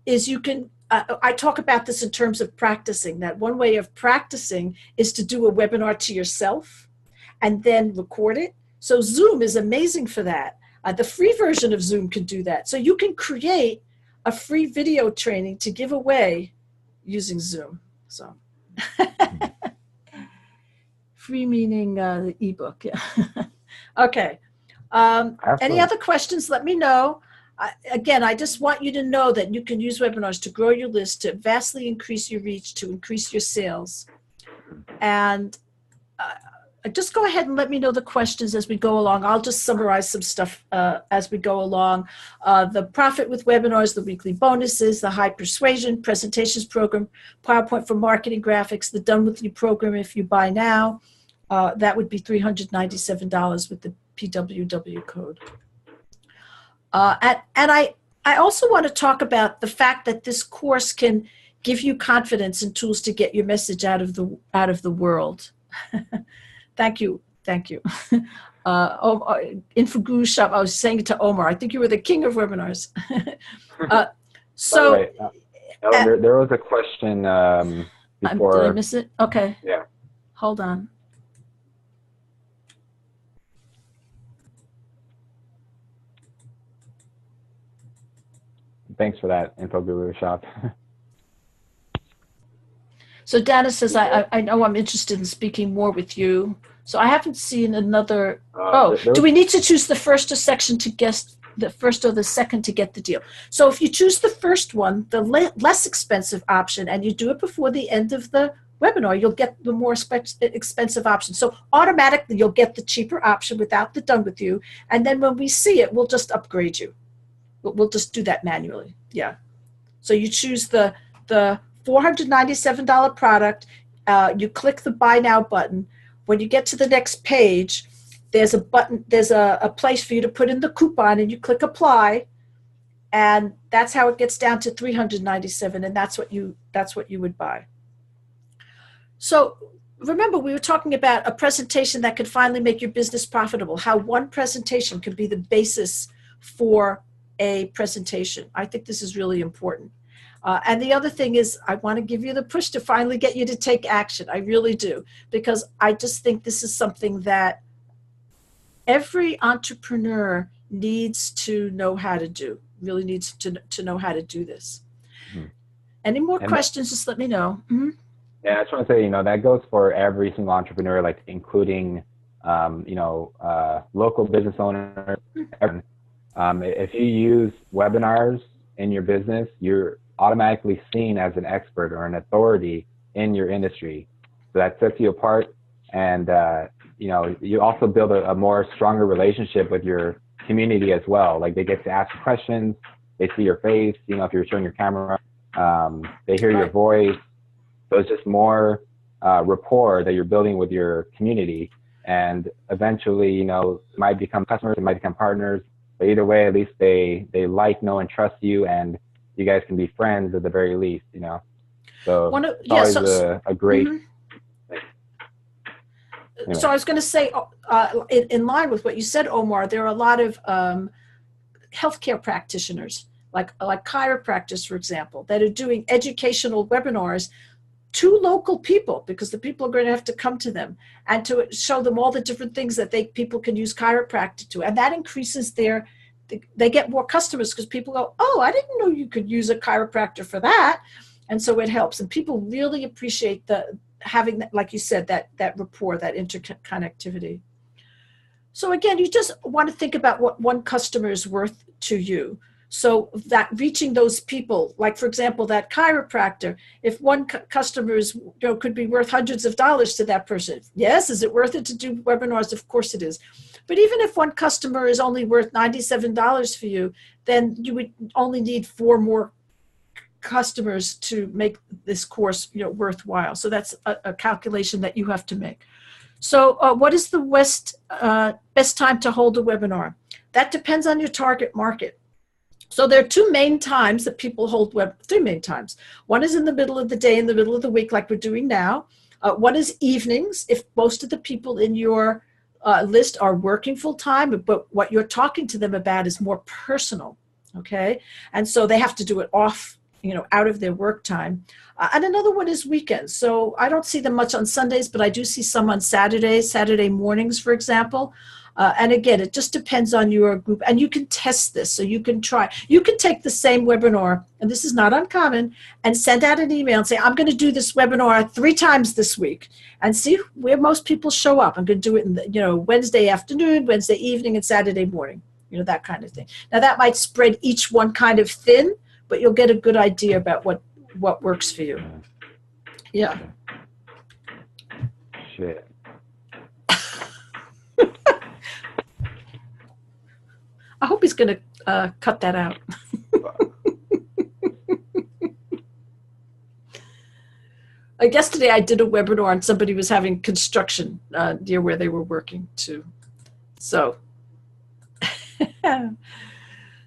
is you can, I talk about this in terms of practicing, that one way of practicing is to do a webinar to yourself and then record it. So Zoom is amazing for that. The free version of Zoom can do that. So you can create a free video training to give away using Zoom. So free meaning the ebook. Yeah. Okay. Any other questions? Let me know. Again, I just want you to know that you can use webinars to grow your list, to vastly increase your reach, to increase your sales. And just go ahead and let me know the questions as we go along. I'll just summarize some stuff as we go along. The profit with webinars, the weekly bonuses, the high persuasion, presentations program, PowerPoint for marketing graphics, the done with you program if you buy now. That would be $397 with the PWW code. And I also want to talk about the fact that this course can give you confidence and tools to get your message out of the world. Thank you. Infoguru Shop, I was saying it to Omar, I think you were the king of webinars. So Ellen, there was a question before. Did I miss it? Okay. Yeah. Hold on. Thanks for that, Infoguru Shop. So Dana says, I know I'm interested in speaking more with you. So I haven't seen another. Do we need to choose the first or second to guess the first or the second to get the deal? So if you choose the first one, the less expensive option, and you do it before the end of the webinar, you'll get the more expensive option. So automatically you'll get the cheaper option without the done with you. And then when we see it, we'll just upgrade you. We'll just do that manually. Yeah. So you choose the $497 product. You click the buy now button. When you get to the next page, there's a button, there's a place for you to put in the coupon, and you click apply, and that's how it gets down to $397, and that's what you would buy. So remember, we were talking about a presentation that could finally make your business profitable, how one presentation could be the basis for a presentation. I think this is really important. And the other thing is, I want to give you the push to finally get you to take action. I really do, because I just think this is something that every entrepreneur needs to know how to do, really needs to know how to do this. Mm-hmm. Any more questions, just let me know. Mm-hmm. Yeah, I just want to say, that goes for every single entrepreneur, like including, local business owners. If you use webinars in your business, you're automatically seen as an expert or an authority in your industry. So that sets you apart, and you also build a more stronger relationship with your community as well. Like, they get to ask questions, they see your face, if you're showing your camera, they hear your voice. So it's just more rapport that you're building with your community, and eventually, it might become customers, it might become partners, but either way, at least they like, know, and trust you, and you guys can be friends at the very least, So it's always a great thing. Anyway. So I was going to say, in line with what you said, Omar, there are a lot of healthcare practitioners, like chiropractors, for example, that are doing educational webinars to local people, because the people are going to have to come to them and to show them all the different things that people can use chiropractic to. And that increases they get more customers, because people go, oh, I didn't know you could use a chiropractor for that. And so it helps. And people really appreciate having, like you said, that rapport, that interconnectivity. So again, you just want to think about what one customer is worth to you. So that reaching those people, like, for example, that chiropractor, if one customer is, could be worth hundreds of dollars to that person. Yes, is it worth it to do webinars? Of course it is. But even if one customer is only worth $97 for you, then you would only need 4 more customers to make this course, worthwhile. So that's a calculation that you have to make. So what is the best time to hold a webinar? That depends on your target market. So there are 2 main times that people hold 3 main times. One is in the middle of the day, in the middle of the week, like we're doing now. One is evenings, if most of the people in your list are working full time, but what you're talking to them about is more personal, okay? And so they have to do it off, out of their work time. And another one is weekends. So I don't see them much on Sundays, but I do see some on Saturdays, Saturday mornings, for example. And again, it just depends on your group, and you can test this. So you can take the same webinar, and this is not uncommon, and send out an email and say, I'm going to do this webinar 3 times this week, and see where most people show up. I'm going to do it in Wednesday afternoon, Wednesday evening, and Saturday morning, that kind of thing. Now that might spread each one kind of thin, but you'll get a good idea about what works for you. Yeah. Shit. I hope he's going to cut that out. Yesterday I did a webinar and somebody was having construction near where they were working too. So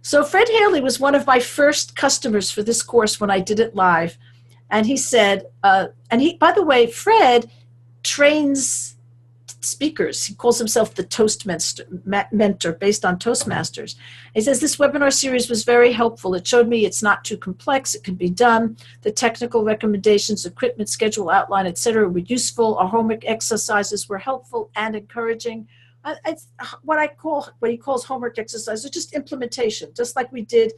So Fred Haley was one of my first customers for this course when I did it live. And he said, by the way, Fred trains speakers. He calls himself the Toastmaster mentor based on Toastmasters. He says, this webinar series was very helpful. It showed me it's not too complex. It can be done. The technical recommendations, equipment, schedule, outline, etc. were useful. Our homework exercises were helpful and encouraging. What he calls homework exercises, just implementation, just like we did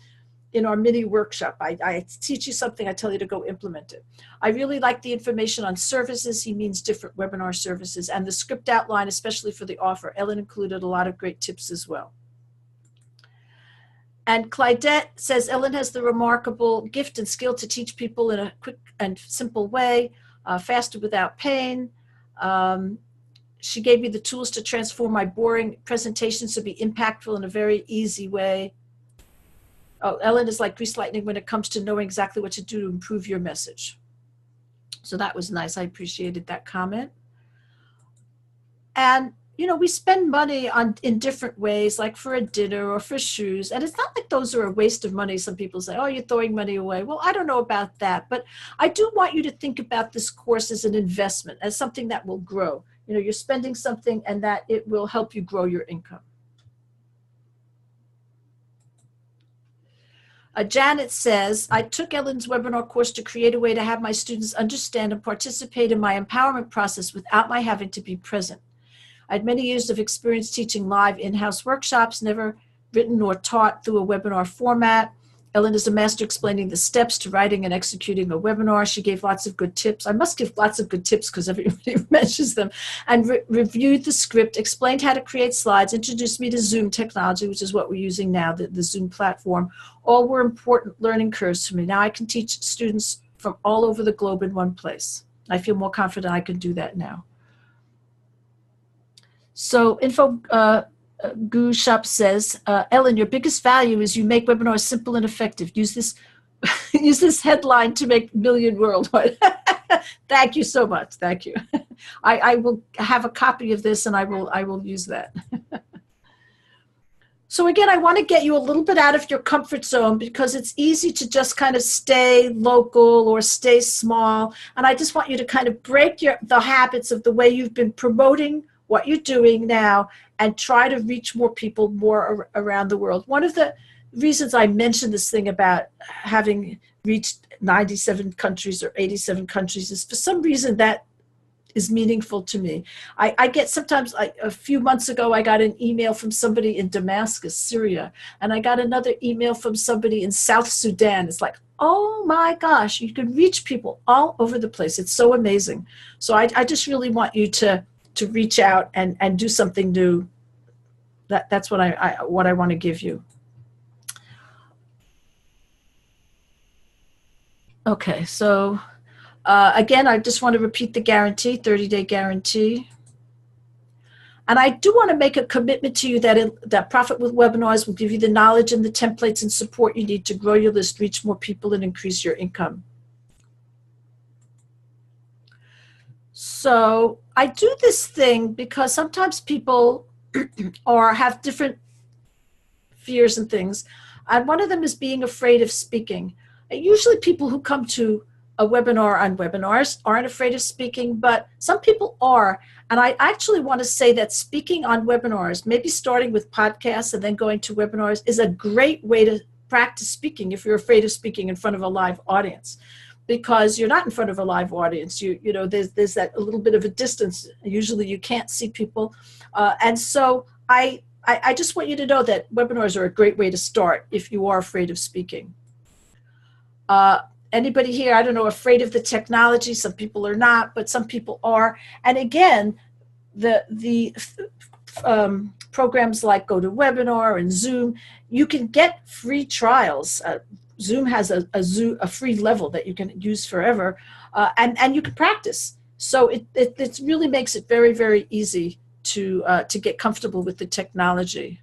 in our mini workshop. I teach you something, I tell you to go implement it. I really like the information on services. He means different webinar services, and the script outline, especially for the offer. Ellen included a lot of great tips as well. And Clydette says, Ellen has the remarkable gift and skill to teach people in a quick and simple way, faster without pain. She gave me the tools to transform my boring presentations to be impactful in a very easy way. Oh, Ellen is like grease lightning when it comes to knowing exactly what to do to improve your message. So that was nice. I appreciated that comment. And, you know, we spend money in different ways, like for a dinner or for shoes. And it's not like those are a waste of money. Some people say, oh, you're throwing money away. Well, I don't know about that. But I do want you to think about this course as an investment, as something that will grow. You know, you're spending something and that it will help you grow your income. Janet says, I took Ellen's webinar course to create a way to have my students understand and participate in my empowerment process without my having to be present. I had many years of experience teaching live in-house workshops, never written or taught through a webinar format. Ellen is a master explaining the steps to writing and executing a webinar. She gave lots of good tips. I must give lots of good tips because everybody mentions them. And reviewed the script, explained how to create slides, introduced me to Zoom technology, which is what we're using now, the Zoom platform. All were important learning curves for me. Now I can teach students from all over the globe in one place. I feel more confident I can do that now. So Goo Shop says, Ellen, your biggest value is you make webinars simple and effective. Use this headline to make million worldwide. Thank you so much. Thank you. I will have a copy of this and I will use that. So again, I want to get you a little bit out of your comfort zone because it's easy to just kind of stay local or stay small. And I just want you to kind of break the habits of the way you've been promoting what you're doing now and try to reach more people more around the world. One of the reasons I mentioned this thing about having reached 97 countries or 87 countries is for some reason that is meaningful to me. I get sometimes, a few months ago, I got an email from somebody in Damascus, Syria, and I got another email from somebody in South Sudan. It's like, oh my gosh, you can reach people all over the place. It's so amazing. So I just really want you to reach out and do something new. That's what I want to give you. Okay, so again, I just want to repeat the guarantee, 30-day guarantee. And I do want to make a commitment to you that Profit with Webinars will give you the knowledge and the templates and support you need to grow your list, reach more people, and increase your income. So I do this thing because sometimes people have different fears and things. And one of them is being afraid of speaking. Usually people who come to a webinar on webinars aren't afraid of speaking, but some people are. And I actually want to say that speaking on webinars, maybe starting with podcasts and then going to webinars, is a great way to practice speaking if you're afraid of speaking in front of a live audience. Because you're not in front of a live audience. You know, there's that a little bit of a distance. Usually you can't see people. And so I just want you to know that webinars are a great way to start if you are afraid of speaking. Anybody here, I don't know, afraid of the technology? Some people are not, but some people are. And again, the programs like GoToWebinar and Zoom, you can get free trials. Zoom has a free level that you can use forever, and you can practice. So it really makes it very, very easy to get comfortable with the technology.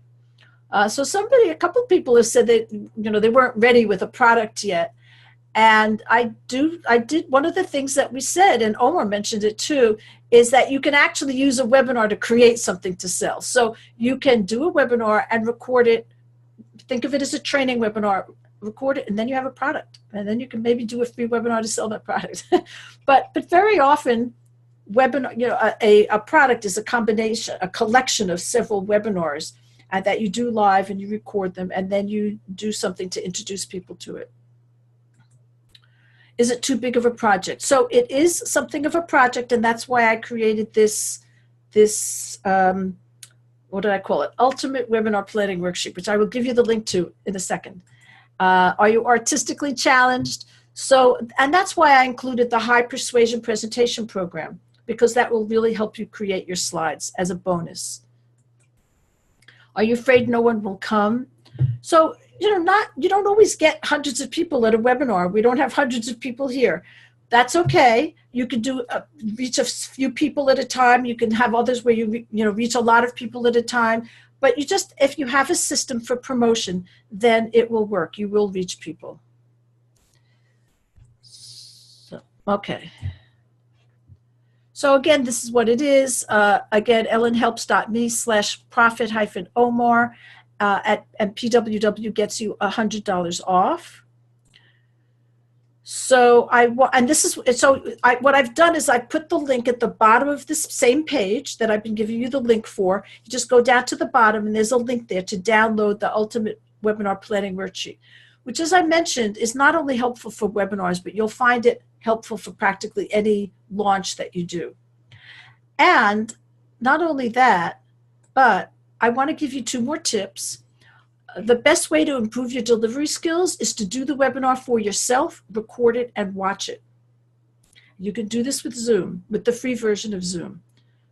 So a couple of people have said that they weren't ready with a product yet. And I did one of the things that we said, and Omar mentioned it too, is that you can actually use a webinar to create something to sell. So you can do a webinar and record it think of it as a training webinar, record it, and then you have a product. And then you can maybe do a free webinar to sell that product. but very often, webinar, a product is a combination, a collection of several webinars that you do live and you record them, and then you do something to introduce people to it. Is it too big of a project? So it is something of a project, and that's why I created this what did I call it? Ultimate Webinar Planning Worksheet, which I will give you the link to in a second. Are you artistically challenged? So, and that's why I included the high persuasion presentation program, because that will really help you create your slides as a bonus. Are you afraid no one will come? So, you don't always get hundreds of people at a webinar. We don't have hundreds of people here. That's okay. You can do reach a few people at a time. You can have others where you reach a lot of people at a time. But if you have a system for promotion, then it will work. You will reach people. So, okay. So again, this is what it is. Again, ellenhelps.me/profit-omar, and PWW gets you $100 off. So what I've done is I put the link at the bottom of this same page that I've been giving you the link for. You just go down to the bottom and there's a link there to download the Ultimate Webinar Planning Worksheet, which, as I mentioned, is not only helpful for webinars, but you'll find it helpful for practically any launch that you do. And not only that, but I want to give you 2 more tips. The best way to improve your delivery skills is to do the webinar for yourself, record it, and watch it. You can do this with Zoom, with the free version of Zoom.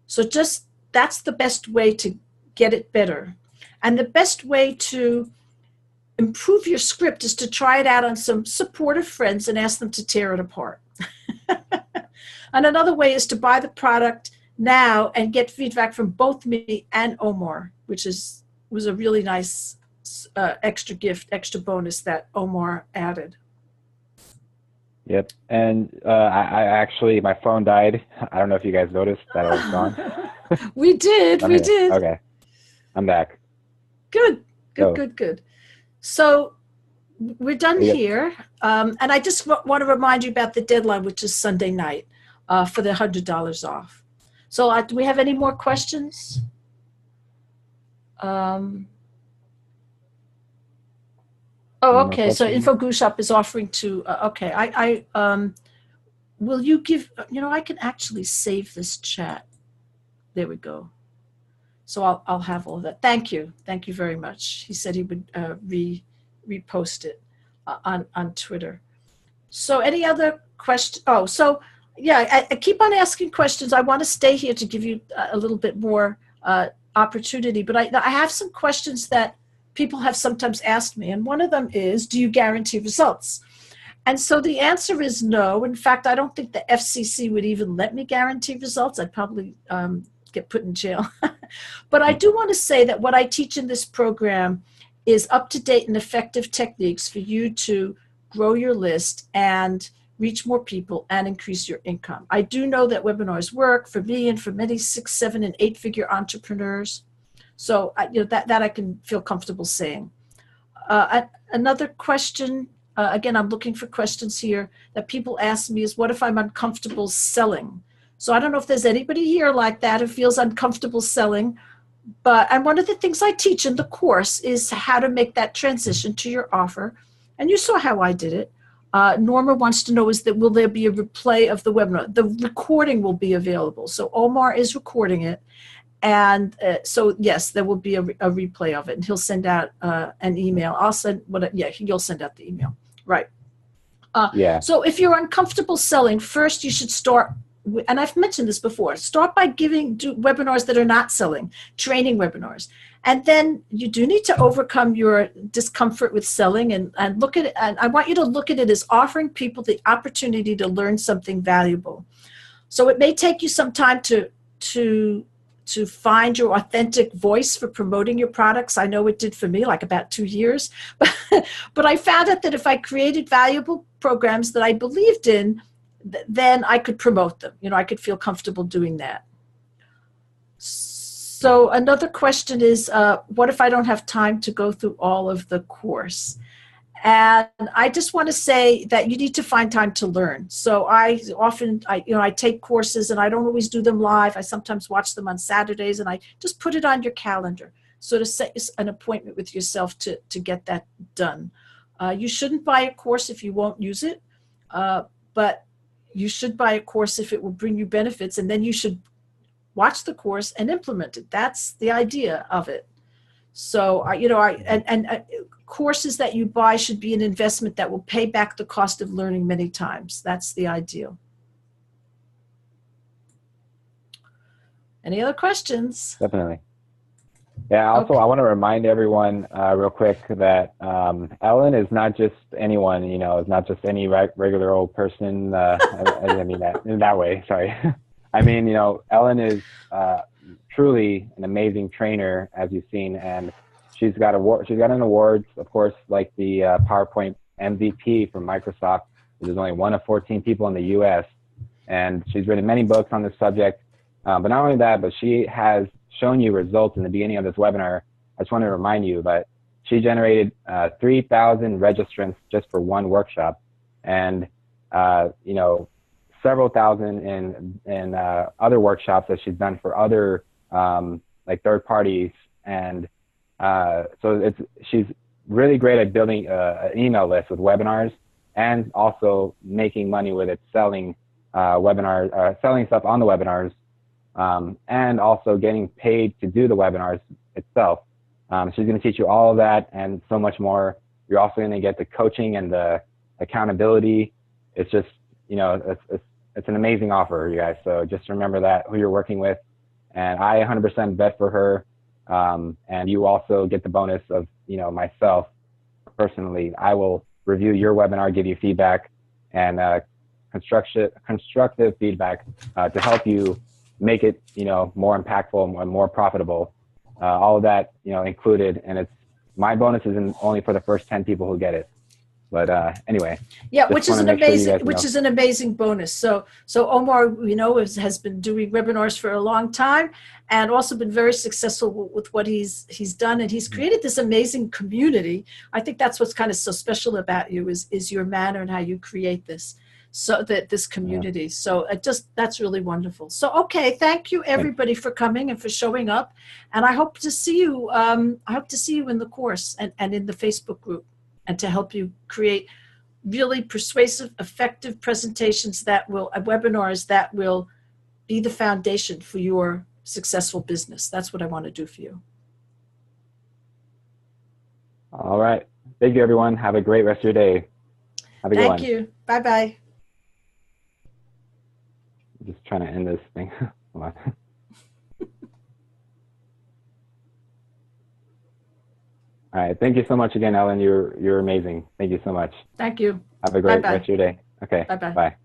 So that's the best way to get it better. And the best way to improve your script is to try it out on some supportive friends and ask them to tear it apart. And another way is to buy the product now and get feedback from both me and Omar, which was a really nice extra gift, extra bonus that Omar added. Yep. And I actually, my phone died. I don't know if you guys noticed that I was gone. We did. Okay. I'm back. Good. So we're done here. And I just want to remind you about the deadline, which is Sunday night, for the $100 off. So do we have any more questions? Okay. So InfoGushop is offering to, okay. Will you give, I can actually save this chat. There we go. So I'll have all of that. Thank you. Thank you very much. He said he would repost it on Twitter. So any other questions? Oh, so yeah, I keep on asking questions. I want to stay here to give you a little bit more opportunity, but I have some questions that people have sometimes asked me, and one of them is, do you guarantee results? And so the answer is no. In fact, I don't think the FCC would even let me guarantee results. I'd probably get put in jail. But I do want to say that what I teach in this program is up-to-date and effective techniques for you to grow your list and reach more people and increase your income. I do know that webinars work for me and for many 6, 7, and 8-figure entrepreneurs. So that I can feel comfortable saying. Another question, again, I'm looking for questions here that people ask me is, what if I'm uncomfortable selling? So I don't know if there's anybody here like that who feels uncomfortable selling, and one of the things I teach in the course is how to make that transition to your offer. And you saw how I did it. Norma wants to know will there be a replay of the webinar? The recording will be available. So Omar is recording it. And so, yes, there will be a replay of it. And he'll send out an email. You'll send out the email. Right. Yeah. So if you're uncomfortable selling, first you should start, and I've mentioned this before, start by do webinars that are not selling, training webinars. And then you do need to overcome your discomfort with selling and look at it. And I want you to look at it as offering people the opportunity to learn something valuable. So it may take you some time to find your authentic voice for promoting your products. I know it did for me, like about 2 years. But I found out that if I created valuable programs that I believed in, then I could promote them. I could feel comfortable doing that. So another question is, what if I don't have time to go through all of the course? And I just want to say that you need to find time to learn. So I take courses and I don't always do them live. I sometimes watch them on Saturdays, and I just put it on your calendar. So to set an appointment with yourself to get that done. You shouldn't buy a course if you won't use it, but you should buy a course if it will bring you benefits, and then you should watch the course and implement it. That's the idea of it. So, courses that you buy should be an investment that will pay back the cost of learning many times. That's the ideal. Any other questions? Definitely. Yeah, also, okay. I want to remind everyone real quick that Ellen is not just anyone, is not just any regular old person. I mean that in that way, sorry. I mean, Ellen is truly an amazing trainer, as you've seen, and she's got an awards, of course, like the PowerPoint MVP from Microsoft, which is only one of 14 people in the U.S. And she's written many books on this subject. But not only that, but she has shown you results in the beginning of this webinar. I just want to remind you that she generated 3,000 registrants just for one workshop, and several thousand in other workshops that she's done for other like third parties. And so she's really great at building an email list with webinars, and also making money with it, selling selling stuff on the webinars, and also getting paid to do the webinars itself. She's going to teach you all of that and so much more. You're also going to get the coaching and the accountability. It's just, it's an amazing offer, you guys. So just remember that, who you're working with. And I 100% bet for her. And you also get the bonus of, myself personally. I will review your webinar, give you feedback and constructive feedback to help you make it, more impactful and more profitable. All of that, included. And my bonus is only for the first 10 people who get it. But anyway, yeah, which is an amazing bonus. So Omar, has been doing webinars for a long time, and also been very successful with what he's done, and he's created this amazing community. I think that's what's kind of so special about you is your manner and how you create this. So that this community. Yeah. So that's really wonderful. So, okay. Thank you everybody for coming and for showing up. And I hope to see you. I hope to see you in the course and in the Facebook group, and to help you create really persuasive, effective presentations webinars that will be the foundation for your successful business. That's what I want to do for you. All right. Thank you, everyone. Have a great rest of your day. Have a good one. Thank you. Bye-bye. Just trying to end this thing. Hold on. All right. Thank you so much again, Ellen. You're amazing. Thank you so much. Thank you. Have a great rest of your day. Okay. Bye-bye. Bye.